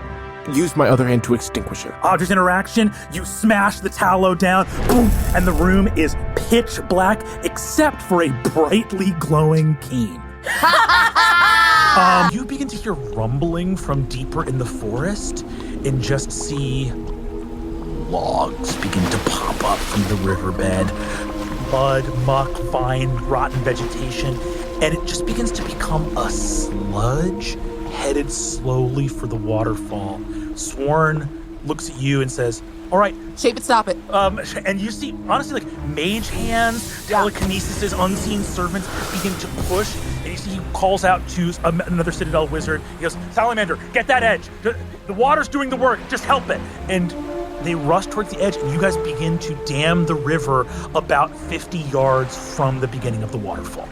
use my other hand to extinguish it. Object interaction, you smash the tallow down, boom, and the room is pitch black except for a brightly glowing cane. You begin to hear rumbling from deeper in the forest and just see logs begin to pop up from the riverbed. Mud, muck, vine, rotten vegetation, and it just begins to become a sludge headed slowly for the waterfall. Sworn looks at you and says, all right. Shape it, stop it. And you see, honestly, like mage hands, telekinesis, unseen servants begin to push. And you see he calls out to another Citadel wizard. He goes, Salamander, get that edge. The water's doing the work. Just help it. And they rush towards the edge, and you guys begin to dam the river about 50 yards from the beginning of the waterfall.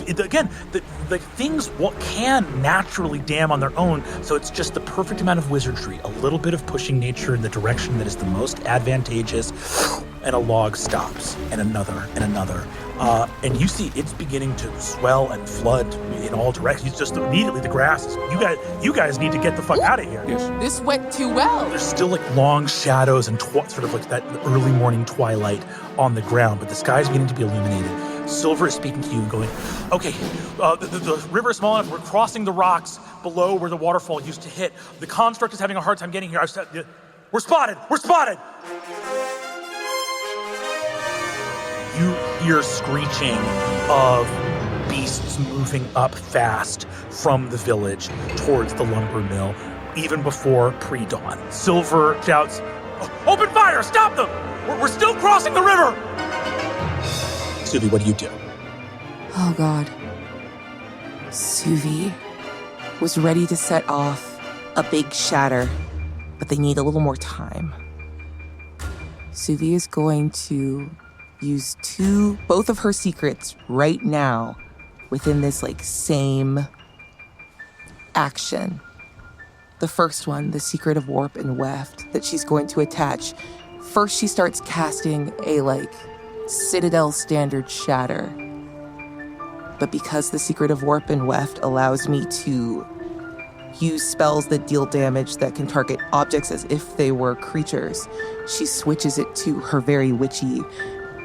Again, the things can naturally dam on their own, so it's just the perfect amount of wizardry, a little bit of pushing nature in the direction that is the most advantageous, and a log stops, and another, and another. And you see it's beginning to swell and flood in all directions. Just immediately the grass is, you guys need to get the fuck out of here. Yes. This went too well. There's still like long shadows and sort of like that early morning twilight on the ground, but the sky's beginning to be illuminated. Silver is speaking to you and going, okay, the river is small enough. We're crossing the rocks below where the waterfall used to hit. The construct is having a hard time getting here. We're spotted. We're spotted. You hear screeching of beasts moving up fast from the village towards the lumber mill, even before pre-dawn. Silver shouts, open fire, stop them! We're still crossing the river! Suvi, what do you do? Oh, God. Suvi was ready to set off a big shatter, but they need a little more time. Suvi is going to use both of her secrets right now within this, same action. The first one, the secret of warp and weft, that she's going to attach. First, she starts casting a, Citadel standard shatter. But because the secret of warp and weft allows me to use spells that deal damage that can target objects as if they were creatures, she switches it to her very witchy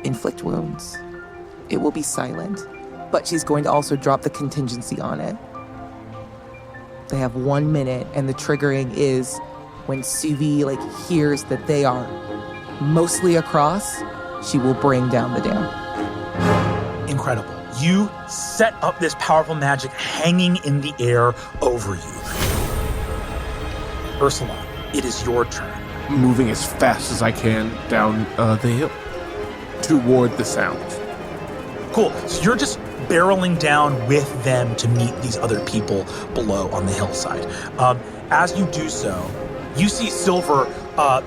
inflict wounds. It will be silent, but she's going to also drop the contingency on it. They have 1 minute, and the triggering is when Suvi hears that they are mostly across, she will bring down the dam. Incredible. You set up this powerful magic hanging in the air over you. Ursulon, it is your turn. Moving as fast as I can down the hill toward the sound. Cool. So you're just barreling down with them to meet these other people below on the hillside. As you do so, you see Silver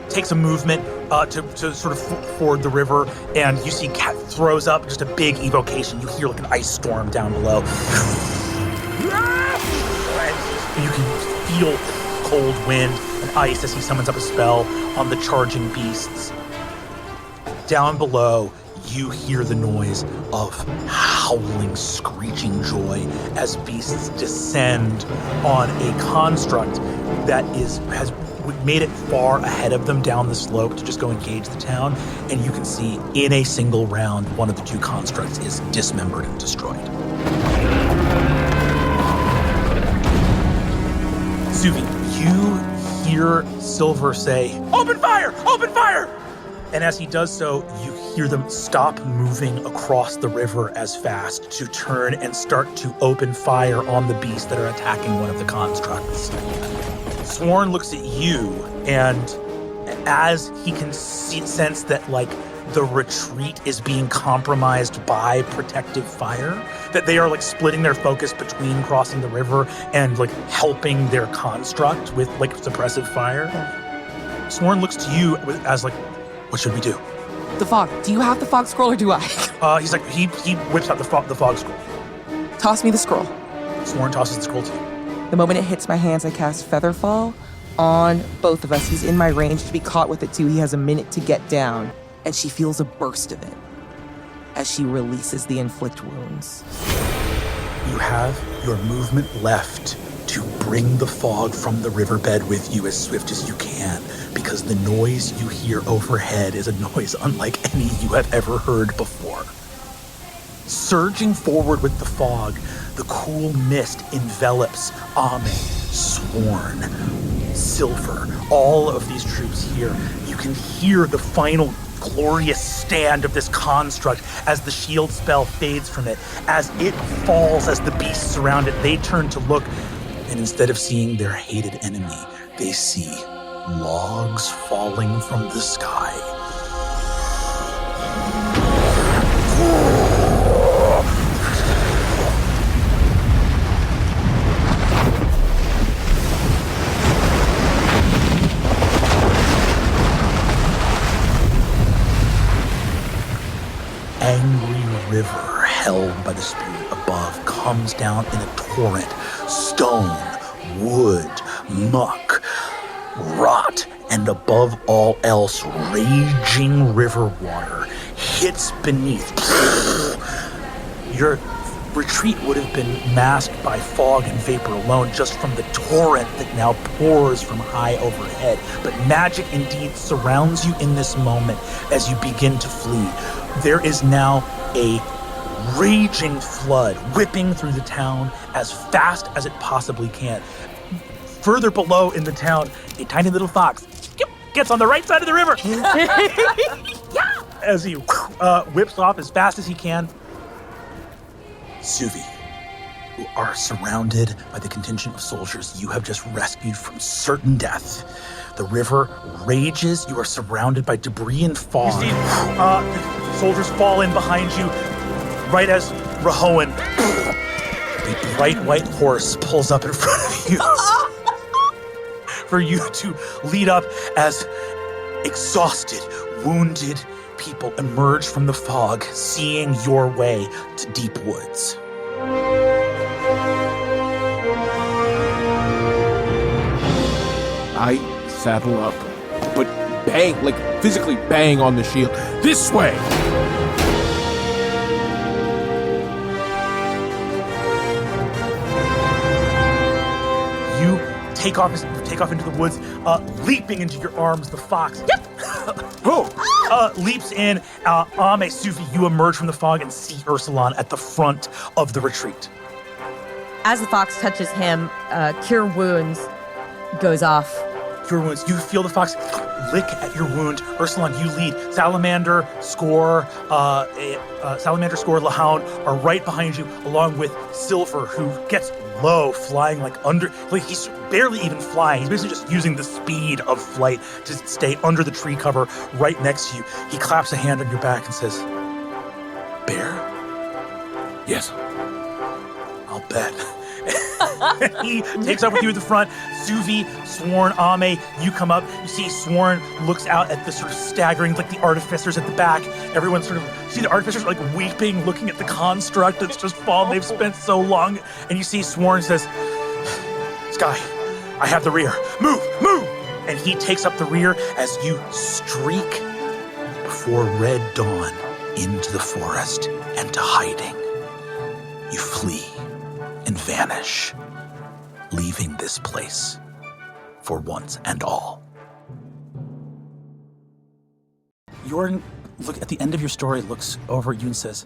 takes a movement to sort of ford the river, and you see Cat throws up just a big evocation. You hear an ice storm down below. And you can feel cold wind and ice as he summons up a spell on the charging beasts. Down below, you hear the noise of howling, screeching joy as beasts descend on a construct that has made it far ahead of them down the slope to just go engage the town, and you can see in a single round, one of the two constructs is dismembered and destroyed. Suvi, you hear Silver say, open fire! Open fire! And as he does so, you hear them stop moving across the river as fast to turn and start to open fire on the beasts that are attacking one of the constructs. Sworn looks at you, and as he can sense that, the retreat is being compromised by protective fire, that they are, splitting their focus between crossing the river and, helping their construct with, suppressive fire. Sworn looks to you as, what should we do? The fog. Do you have the fog scroll or do I? He's like, he whips out the fog scroll. Toss me the scroll. Sworn tosses the scroll to you. The moment it hits my hands, I cast Featherfall on both of us. He's in my range to be caught with it too. He has a minute to get down, and she feels a burst of it as she releases the inflict wounds. You have your movement left to bring the fog from the riverbed with you as swift as you can, because the noise you hear overhead is a noise unlike any you have ever heard before. Surging forward with the fog, the cool mist envelops Ame, Sworn, Silver, all of these troops here. You can hear the final glorious stand of this construct as the shield spell fades from it. As it falls, as the beasts surround it, they turn to look, and instead of seeing their hated enemy, they see logs falling from the sky. Angry river held by the spirit above comes down in a torrent. Stone, wood, muck, rot, and above all else, raging river water hits beneath. Your retreat would have been masked by fog and vapor alone just from the torrent that now pours from high overhead. But magic indeed surrounds you in this moment as you begin to flee. There is now a raging flood whipping through the town as fast as it possibly can. Further below in the town, a tiny little fox gets on the right side of the river. As he whips off as fast as he can. Suvi, who are surrounded by the contingent of soldiers you have just rescued from certain death. The river rages. You are surrounded by debris and fog. You see the soldiers fall in behind you right as Rahoan, a bright white horse, pulls up in front of you for you to lead up as exhausted, wounded people emerge from the fog, seeing your way to deep woods. I saddle up, but bang, like physically bang on the shield. This way! You take off into the woods, leaping into your arms, the fox. Leaps in. Ame, Suvi, you emerge from the fog and see Ursulon at the front of the retreat. As the fox touches him, Cure Wounds goes off. Cure Wounds. You feel the fox lick at your wound. Ursulon, you lead. Salamander, Score, Lahound are right behind you, along with Silver, who gets low, flying like he's barely even flying. He's basically just using the speed of flight to stay under the tree cover right next to you. He claps a hand on your back and says, "Bear?" Yes. "I'll bet." He takes up with you at the front. Suvi, Sworn, Ame, you come up. You see Sworn looks out at the sort of staggering, like the artificers at the back. Everyone's sort of, see the artificers are like weeping, looking at the construct that's just fallen. They've spent so long. And you see Sworn says, "Sky, I have the rear. Move, move!" And he takes up the rear as you streak before red dawn into the forest and to hiding. You flee and vanish, leaving this place for once and all. Jordan, look at the end of your story, looks over at you and says,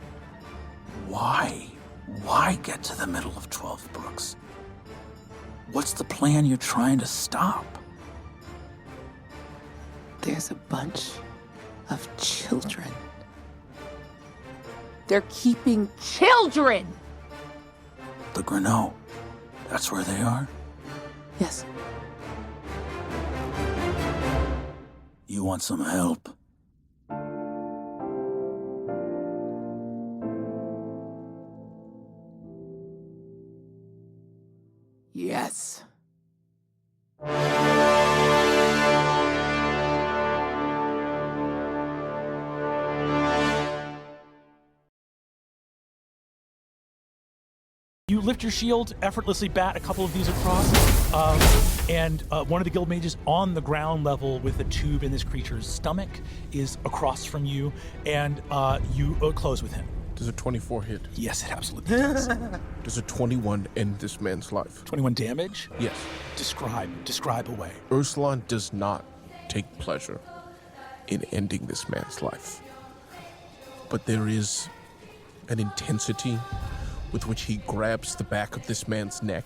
Why get to the middle of 12 Brooks? What's the plan you're trying to stop?" There's a bunch of children. They're keeping children! The Greneau, that's where they are? Yes. You want some help? Yes. You lift your shield, effortlessly bat a couple of these across, and one of the guild mages on the ground level with a tube in this creature's stomach is across from you, and you close with him. Does a 24 hit? Yes, it absolutely does. Does a 21 end this man's life? 21 damage? Yes. Describe away. Ursulon does not take pleasure in ending this man's life. But there is an intensity with which he grabs the back of this man's neck,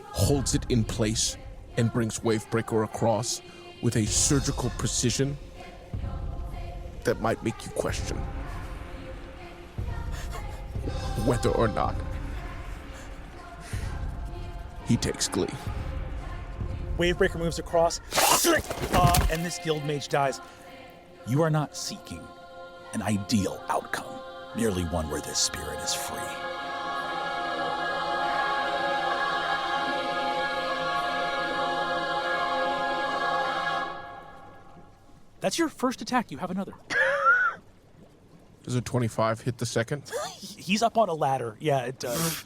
holds it in place, and brings Wavebreaker across with a surgical precision that might make you question whether or not he takes glee. Wavebreaker moves across, and this guild mage dies. You are not seeking an ideal outcome, merely one where this spirit is free. That's your first attack. You have another. Does a 25 hit the second? He's up on a ladder. Yeah, it does.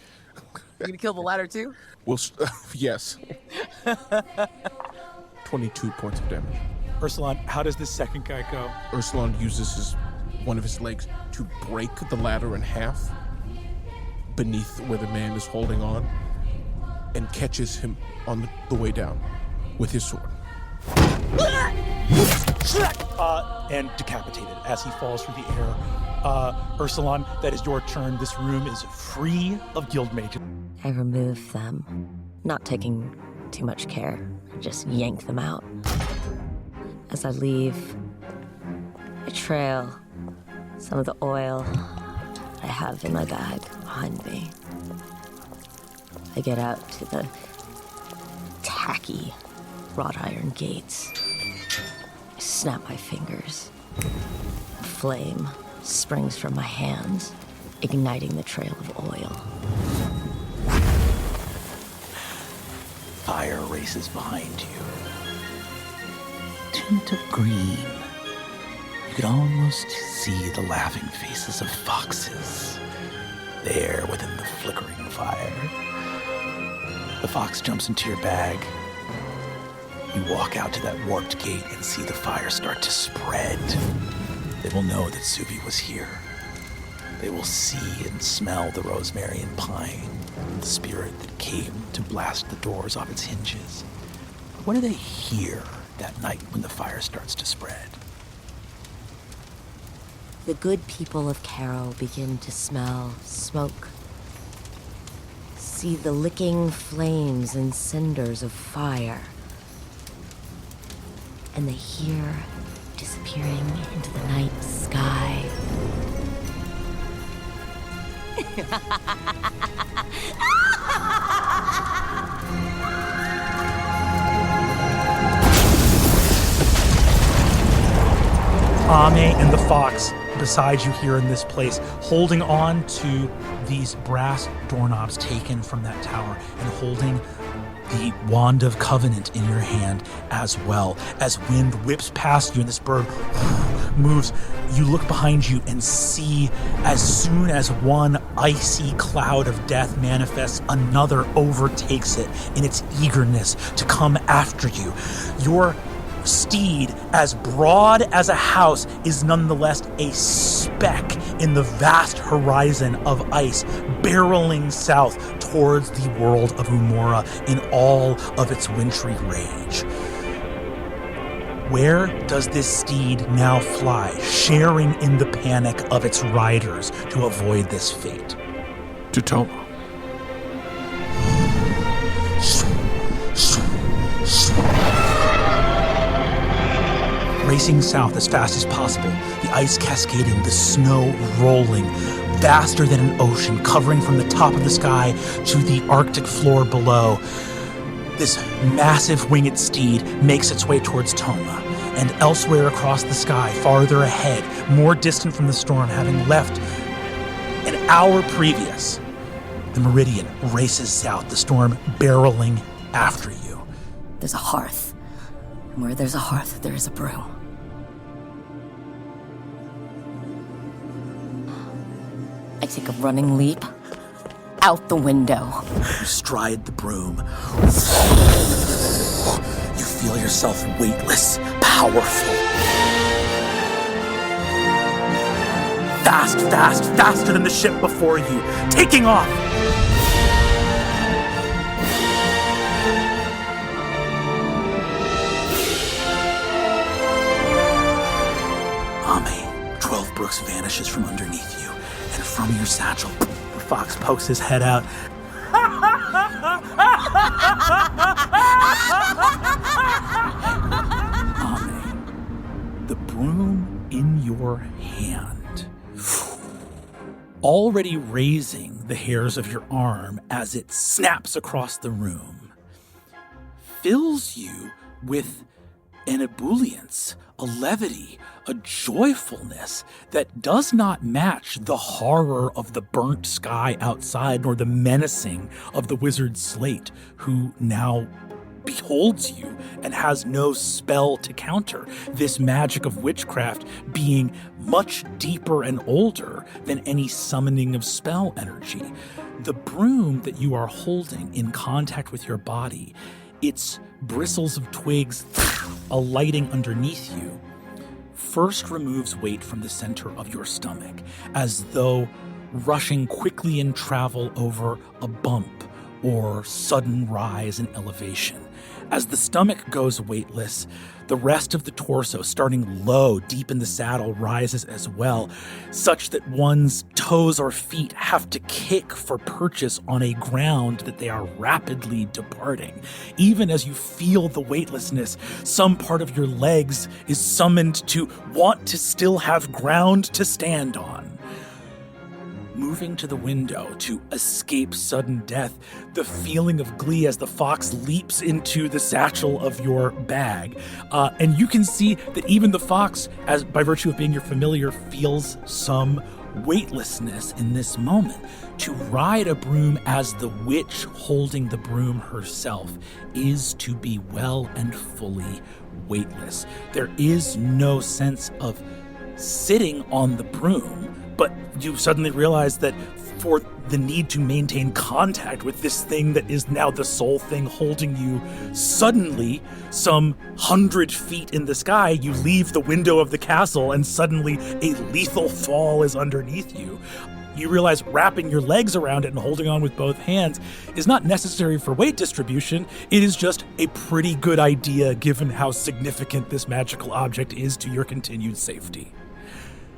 You gonna kill the ladder too? Well, yes. 22 points of damage. Ursulon, how does this second guy go? Ursulon uses one of his legs to break the ladder in half beneath where the man is holding on and catches him on the way down with his sword. And decapitated as he falls through the air. Ursulon, that is your turn. This room is free of guild mages. I remove them, not taking too much care. I just yank them out. As I leave, I trail some of the oil I have in my bag behind me. I get out to the tacky wrought iron gates. I snap my fingers. A flame springs from my hands, igniting the trail of oil. Fire races behind you. Tint of green. You could almost see the laughing faces of foxes there within the flickering fire. The fox jumps into your bag. You walk out to that warped gate and see the fire start to spread. They will know that Suvi was here. They will see and smell the rosemary and pine, the spirit that came to blast the doors off its hinges. What do they hear that night when the fire starts to spread? The good people of Caro begin to smell smoke. See the licking flames and cinders of fire. And they hear disappearing into the night sky. Ame and the fox beside you here in this place, holding on to these brass doorknobs taken from that tower and holding the Wand of Covenant in your hand as well. As wind whips past you and this bird moves, you look behind you and see, as soon as one icy cloud of death manifests, another overtakes it in its eagerness to come after you. Your steed, as broad as a house, is nonetheless a speck in the vast horizon of ice, barreling south towards the world of Umora in all of its wintry rage. Where does this steed now fly, sharing in the panic of its riders to avoid this fate? To Toma. Racing south as fast as possible, the ice cascading, the snow rolling, vaster than an ocean, covering from the top of the sky to the Arctic floor below. This massive winged steed makes its way towards Toma, and elsewhere across the sky, farther ahead, more distant from the storm, having left an hour previous, the Meridian races south, the storm barreling after you. There's a hearth. And where there's a hearth, there is a broom. I take a running leap out the window. You stride the broom. You feel yourself weightless, powerful. Fast, fast, faster than the ship before you, taking off. Ame, 12 Brooks vanishes from underneath you, and from your satchel, the fox pokes his head out. Ame, the broom in your hand, already raising the hairs of your arm as it snaps across the room, fills you with an ebullience, a levity, a joyfulness that does not match the horror of the burnt sky outside nor the menacing of the wizard Slate, who now beholds you and has no spell to counter, this magic of witchcraft being much deeper and older than any summoning of spell energy. The broom that you are holding in contact with your body, its bristles of twigs alighting underneath you, first removes weight from the center of your stomach, as though rushing quickly in travel over a bump or sudden rise in elevation. As the stomach goes weightless, the rest of the torso, starting low, deep in the saddle, rises as well, such that one's toes or feet have to kick for purchase on a ground that they are rapidly departing. Even as you feel the weightlessness, some part of your legs is summoned to want to still have ground to stand on. Moving to the window to escape sudden death, the feeling of glee as the fox leaps into the satchel of your bag. And you can see that even the fox, as by virtue of being your familiar, feels some weightlessness in this moment. To ride a broom as the witch holding the broom herself is to be well and fully weightless. There is no sense of sitting on the broom, but you suddenly realize that for the need to maintain contact with this thing that is now the sole thing holding you, suddenly, some 100 feet in the sky, you leave the window of the castle and suddenly a lethal fall is underneath you. You realize wrapping your legs around it and holding on with both hands is not necessary for weight distribution. It is just a pretty good idea given how significant this magical object is to your continued safety.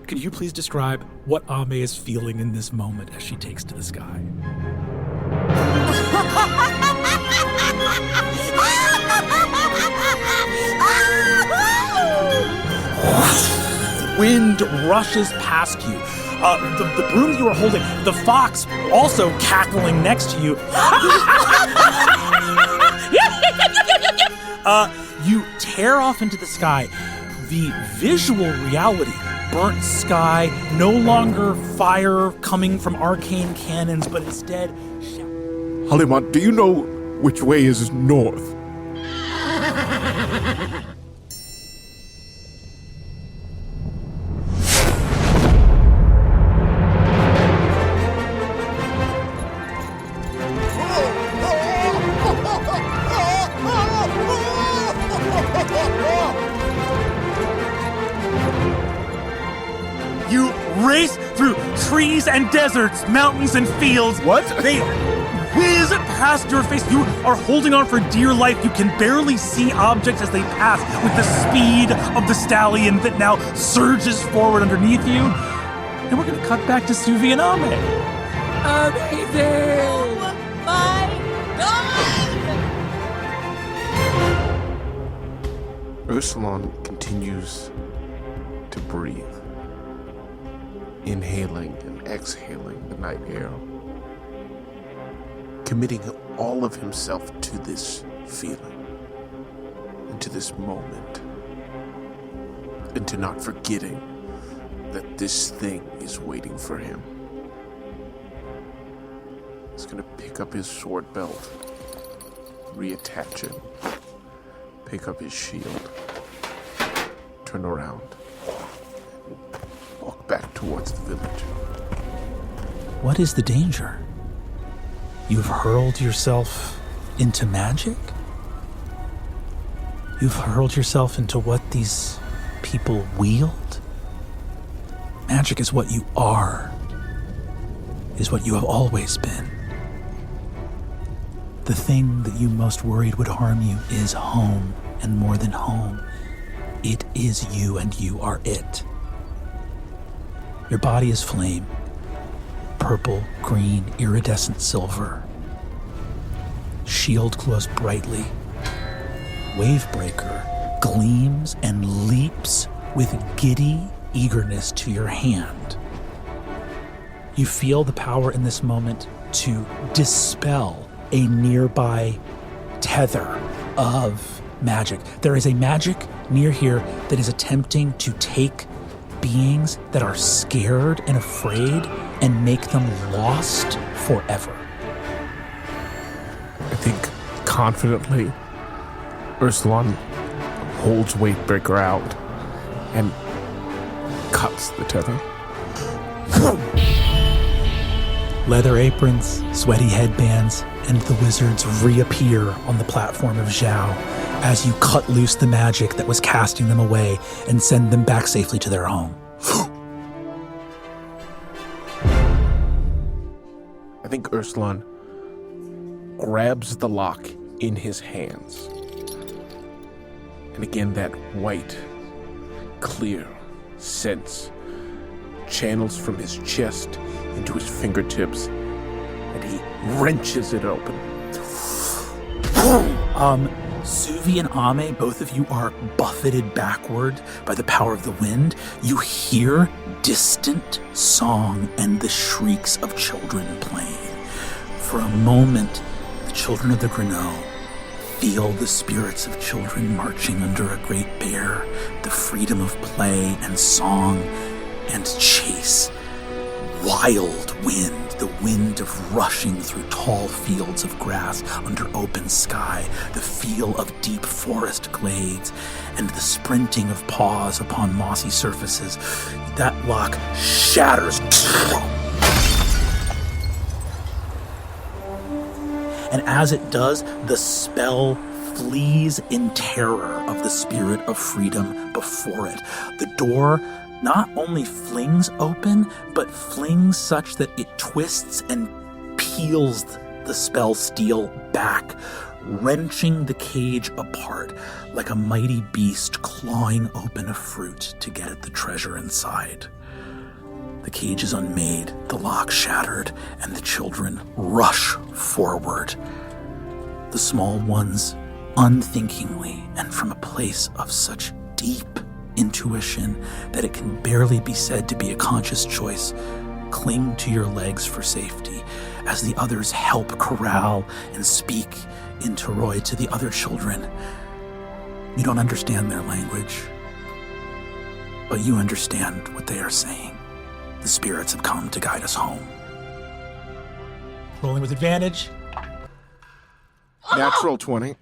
Could you please describe what Ame is feeling in this moment as she takes to the sky? Wind rushes past you. The broom you are holding, the fox also cackling next to you. You tear off into the sky. The visual reality, burnt sky, no longer fire coming from arcane cannons, but instead... Halimont, do you know which way is north? You race through trees and deserts, mountains and fields. What? They whiz past your face. You are holding on for dear life. You can barely see objects as they pass with the speed of the stallion that now surges forward underneath you. And we're going to cut back to Suvi and Ame. Amazing! Oh my God! Ursulon continues to breathe, inhaling and exhaling the night air, committing all of himself to this feeling, and to this moment, and to not forgetting that this thing is waiting for him. He's gonna pick up his sword belt, reattach it, pick up his shield, turn around, walk back towards the village. What is the danger? You've hurled yourself into magic? You've hurled yourself into what these people wield? Magic is what you are, is what you have always been. The thing that you most worried would harm you is home, and more than home, it is you and you are it. Your body is flame, purple, green, iridescent silver. Shield glows brightly. Wavebreaker gleams and leaps with giddy eagerness to your hand. You feel the power in this moment to dispel a nearby tether of magic. There is a magic near here that is attempting to take beings that are scared and afraid and make them lost forever. I think confidently, Ursulon holds Wavebreaker out and cuts the tether. Leather aprons, sweaty headbands, and the wizards reappear on the platform of Zhao as you cut loose the magic that was casting them away and send them back safely to their home. I think Ursulon grabs the lock in his hands. And again, that white, clear sense channels from his chest into his fingertips, and he wrenches it open. Suvi and Ame, both of you are buffeted backward by the power of the wind. You hear distant song and the shrieks of children playing. For a moment, the children of the Greneau feel the spirits of children marching under a great bear, the freedom of play and song and chase. Wild wind, the wind of rushing through tall fields of grass under open sky, the feel of deep forest glades, and the sprinting of paws upon mossy surfaces. That lock shatters. And as it does, the spell flees in terror of the spirit of freedom before it. The door not only flings open, but flings such that it twists and peels the spell steel back, wrenching the cage apart like a mighty beast clawing open a fruit to get at the treasure inside. The cage is unmade, the lock shattered, and the children rush forward. The small ones, unthinkingly and from a place of such deep intuition that it can barely be said to be a conscious choice, cling to your legs for safety as the others help corral and speak in Toroi to the other children. You don't understand their language, but you understand what they are saying. The spirits have come to guide us home. Rolling with advantage. Natural 20.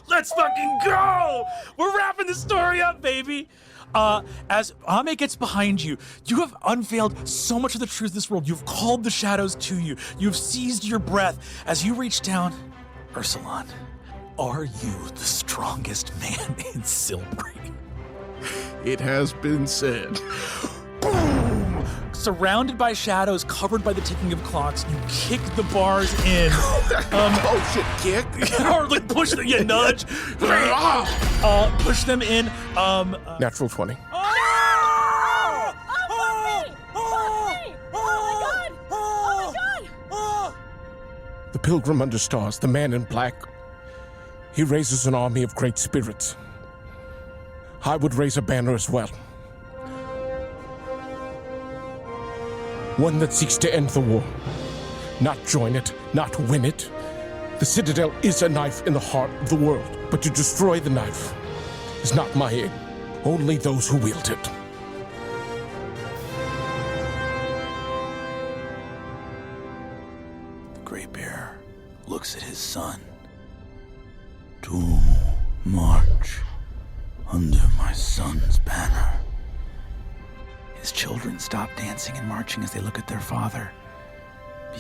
Let's fucking go! We're wrapping the story up, baby! As Ame gets behind you, you have unveiled so much of the truth of this world. You've called the shadows to you. You've seized your breath. As you reach down, Ursulon, are you the strongest man in Silbury? It has been said. Boom! Surrounded by shadows, covered by the ticking of clocks, you kick the bars in. Oh shit, kick? Or like push them, you nudge. Push them in. Natural 20. The pilgrim under stars, the man in black, he raises an army of great spirits. I would raise a banner as well. One that seeks to end the war, not join it, not win it. The Citadel is a knife in the heart of the world, but to destroy the knife is not my aim. Only those who wield it. The Great Bear looks at his son. To march under my son's banner. His children stop dancing and marching as they look at their father,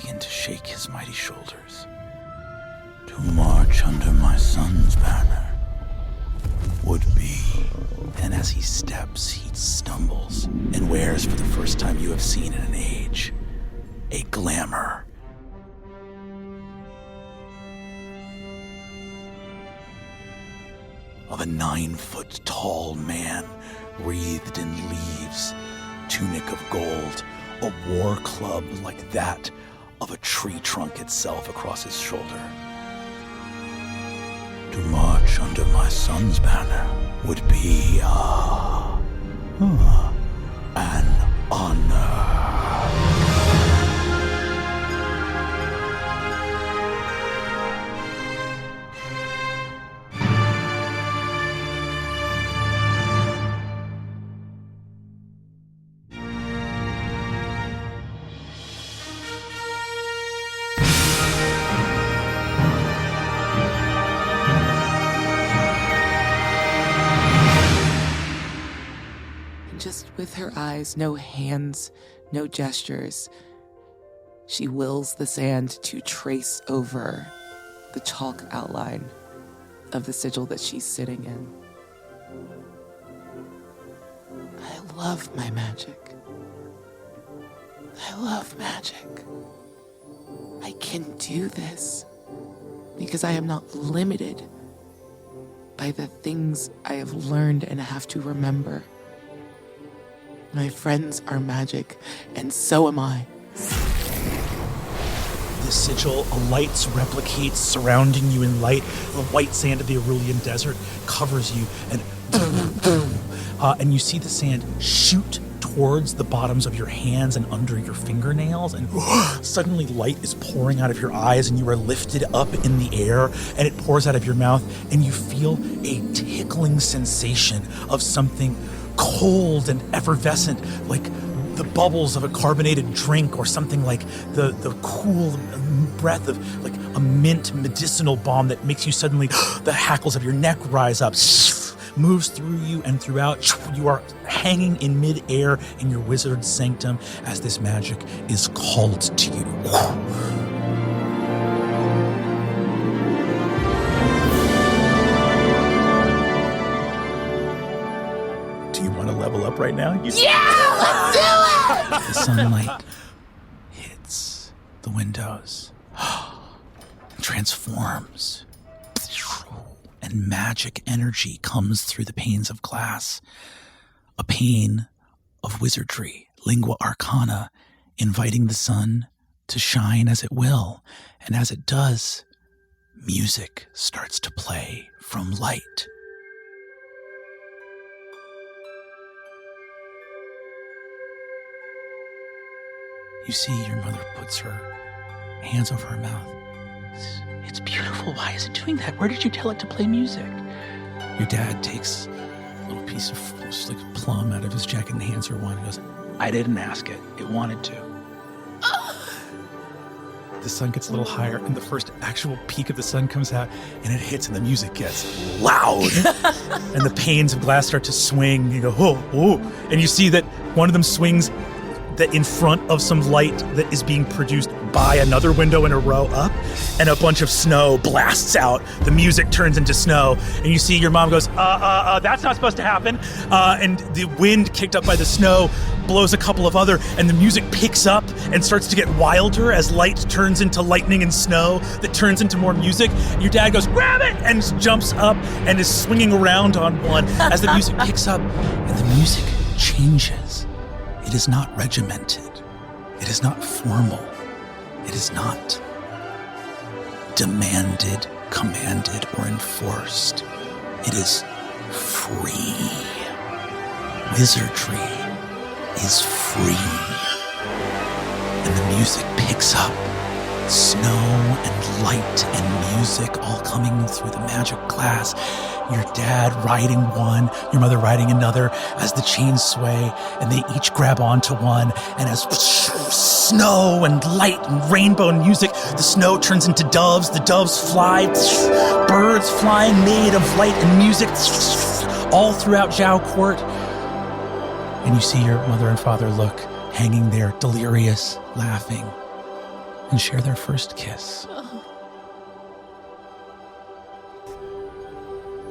begin to shake his mighty shoulders. To march under my son's banner would be. And as he steps, he stumbles and wears for the first time you have seen in an age, a glamour. Of a 9-foot-tall man, wreathed in leaves, tunic of gold, a war club like that of a tree trunk itself across his shoulder. To march under my son's banner would be an honor. Just with her eyes, no hands, no gestures, she wills the sand to trace over the chalk outline of the sigil that she's sitting in. I love my magic. I love magic. I can do this because I am not limited by the things I have learned and have to remember. My friends are magic, and so am I. The sigil alights, replicates, surrounding you in light. The white sand of the Aurelian desert covers you, and you see the sand shoot towards the bottoms of your hands and under your fingernails, and suddenly light is pouring out of your eyes, and you are lifted up in the air, and it pours out of your mouth, and you feel a tickling sensation of something cold and effervescent, like the bubbles of a carbonated drink, or something like the cool breath of like a mint medicinal balm that makes you suddenly, the hackles of your neck rise up, moves through you and throughout. You are hanging in midair in your wizard's sanctum as this magic is called to you. Do you want to level up right now? Let's do it! The sunlight hits the windows, transforms, and magic energy comes through the panes of glass. A pane of wizardry, lingua arcana, inviting the sun to shine as it will. And as it does, music starts to play from light. You see your mother puts her hands over her mouth. It's beautiful. Why is it doing that? Where did you tell it to play music? Your dad takes a little piece of just like a plum out of his jacket and hands her one and goes, I didn't ask it. It wanted to. The sun gets a little higher, and the first actual peak of the sun comes out, and it hits, and the music gets loud. And the panes of glass start to swing. You go, oh. And you see that one of them swings that in front of some light that is being produced by another window in a row up, and a bunch of snow blasts out. The music turns into snow, and you see your mom goes, that's not supposed to happen. And the wind kicked up by the snow blows a couple of other, and the music picks up and starts to get wilder as light turns into lightning and snow that turns into more music. Your dad goes, grab it, and jumps up and is swinging around on one as the music picks up, and the music changes. It is not regimented. It is not formal. It is not demanded, commanded, or enforced. It is free. Wizardry is free. And the music picks up. Snow and light and music all coming through the magic glass. Your dad riding one, your mother riding another as the chains sway, and they each grab onto one, and as snow and light and rainbow and music, the snow turns into doves, the doves fly, birds flying made of light and music, all throughout Zhao Court. And you see your mother and father look, hanging there, delirious, laughing. and share their first kiss.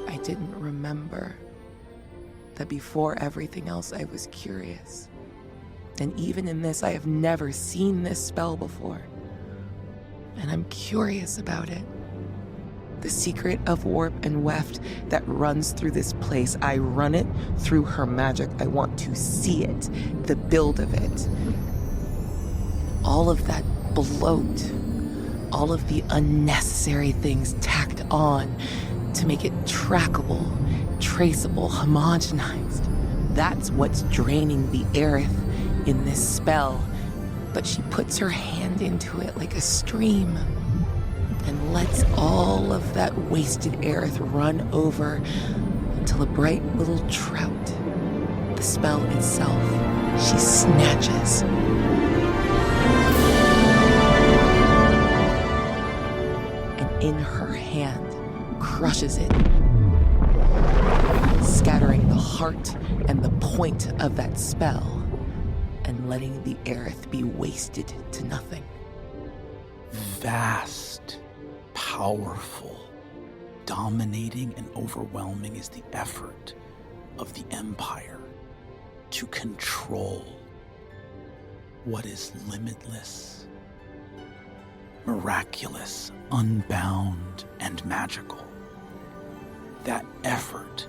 I didn't remember that before everything else I was curious. And even in this, I have never seen this spell before. And I'm curious about it. The secret of warp and weft that runs through this place, I run it through her magic. I want to see it, the build of it. All of that bloat, all of the unnecessary things tacked on to make it trackable, traceable, homogenized. That's what's draining the Aerith in this spell. But she puts her hand into it like a stream and lets all of that wasted Aerith run over until a bright little trout, the spell itself, she snatches. And in her hand, crushes it, scattering the heart and the point of that spell, and letting the Aerith be wasted to nothing. Vast, powerful, dominating, and overwhelming is the effort of the Empire to control what is limitless, miraculous, unbound, and magical. That effort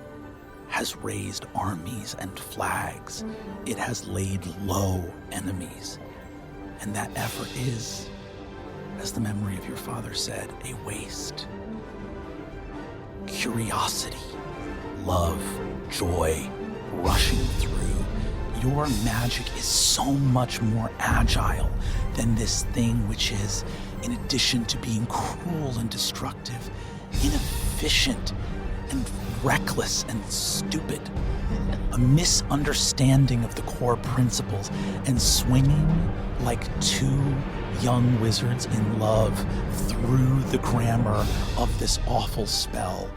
has raised armies and flags. It has laid low enemies. And that effort is, as the memory of your father said, a waste. Curiosity, love, joy, rushing through. Your magic is so much more agile than this thing which is, in addition to being cruel and destructive, inefficient and reckless and stupid. A misunderstanding of the core principles and swinging like two young wizards in love through the grammar of this awful spell.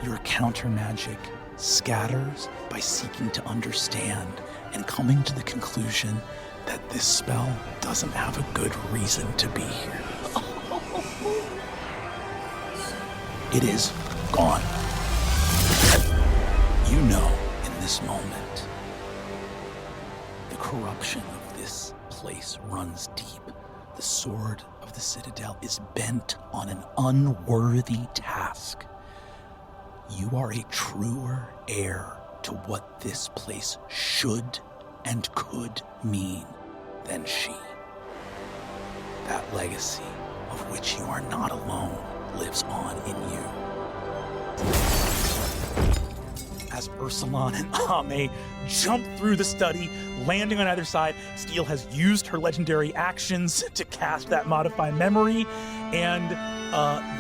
Your counter magic scatters by seeking to understand and coming to the conclusion that this spell doesn't have a good reason to be here. It is gone. You know, in this moment, the corruption of this place runs deep. The sword of the Citadel is bent on an unworthy task. You are a truer heir to what this place should and could mean than she. That legacy, of which you are not alone, lives on in you. As Ursulon and Ame jump through the study, landing on either side, Steel has used her legendary actions to cast that Modify Memory, and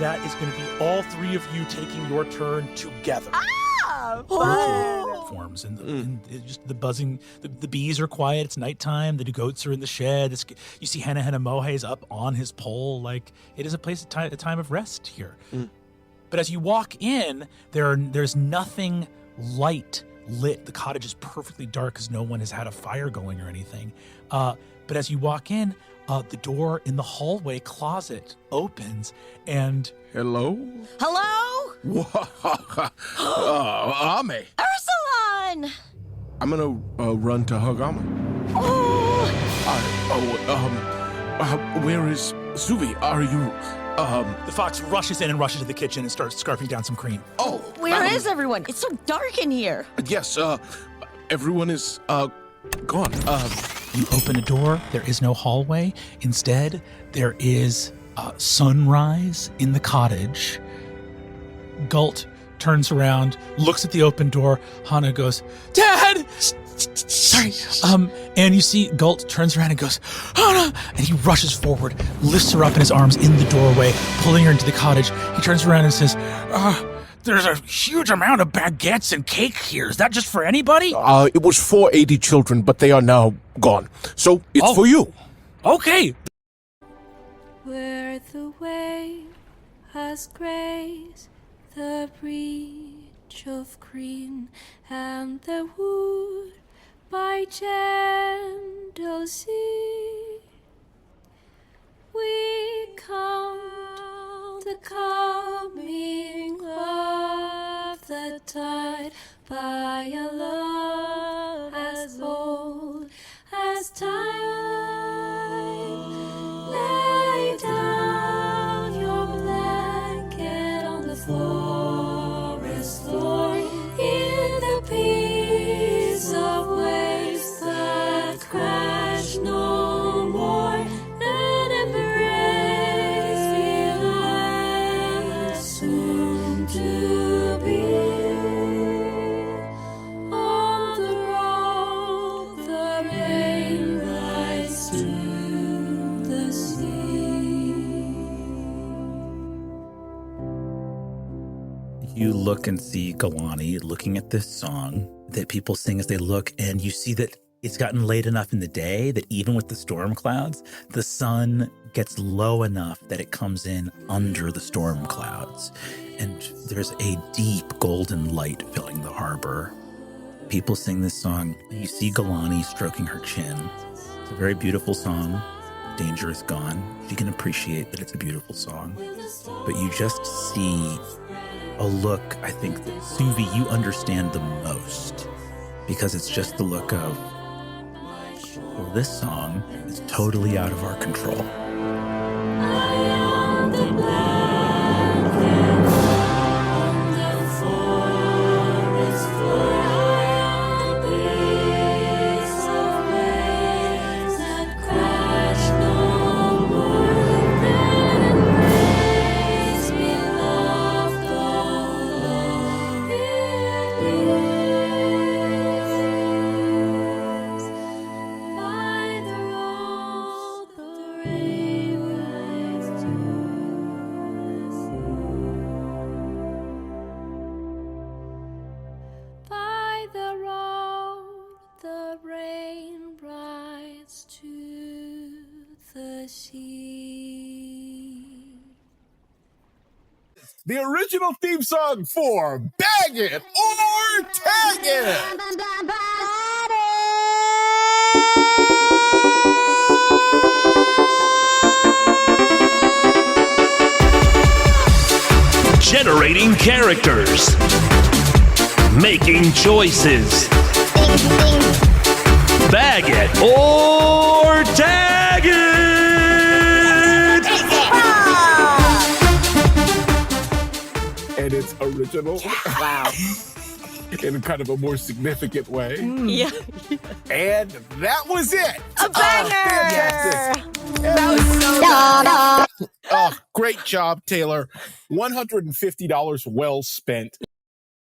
that is going to be all three of you taking your turn together. Forms and just the buzzing. The bees are quiet. It's nighttime. The goats are in the shed. You see Hana Mohei's up on his pole. Like, it is a place, a time of rest here. But as you walk in, there's nothing light lit. The cottage is perfectly dark because no one has had a fire going or anything. But as you walk in, the door in the hallway closet opens and... Hello? Hello? Ame. Ursulon! I'm gonna run to hug Ame. Where is Suvi? Are you... The fox rushes in and rushes to the kitchen and starts scarfing down some cream. Where is everyone? It's so dark in here. Yes, everyone is gone. You open a door. There is no hallway. Instead, there is sunrise in the cottage. Gult turns around, looks at the open door. Hana goes, "Dad!" Sorry. And you see Gult turns around and goes, "Hana!" And he rushes forward, lifts her up in his arms in the doorway, pulling her into the cottage. He turns around and says, "There's a huge amount of baguettes and cake here. Is that just for anybody?" It was for 80 children, but they are now gone. So it's for you. Okay. Where the wave has grazed the breach of green, and the wood by gentle sea, we coming of the tide by a love as old as time. Lay down your blanket on the forest floor in the peace of waves that crash no more. And embrace the soon to be. On the road, the rain rides to the sea. You look and see Galani looking at this song that people sing as they look, and you see that it's gotten late enough in the day that even with the storm clouds, the sun gets low enough that it comes in under the storm clouds. And there's a deep golden light filling the harbor. People sing this song. You see Galani stroking her chin. It's a very beautiful song. Danger is gone. She can appreciate that it's a beautiful song. But you just see a look, I think, that Suvi, you understand the most. Because it's just the look of, well, this song is totally out of our control. By the road, the rain rides to the sea. The original theme song for Bag It or Tag It. Generating characters. Making choices. Bag it or tag it. And it's original. Wow. In kind of a more significant way. Yeah. And that was it. A banger! Fantastic. That was so good. Great job, Taylor. $150 well spent.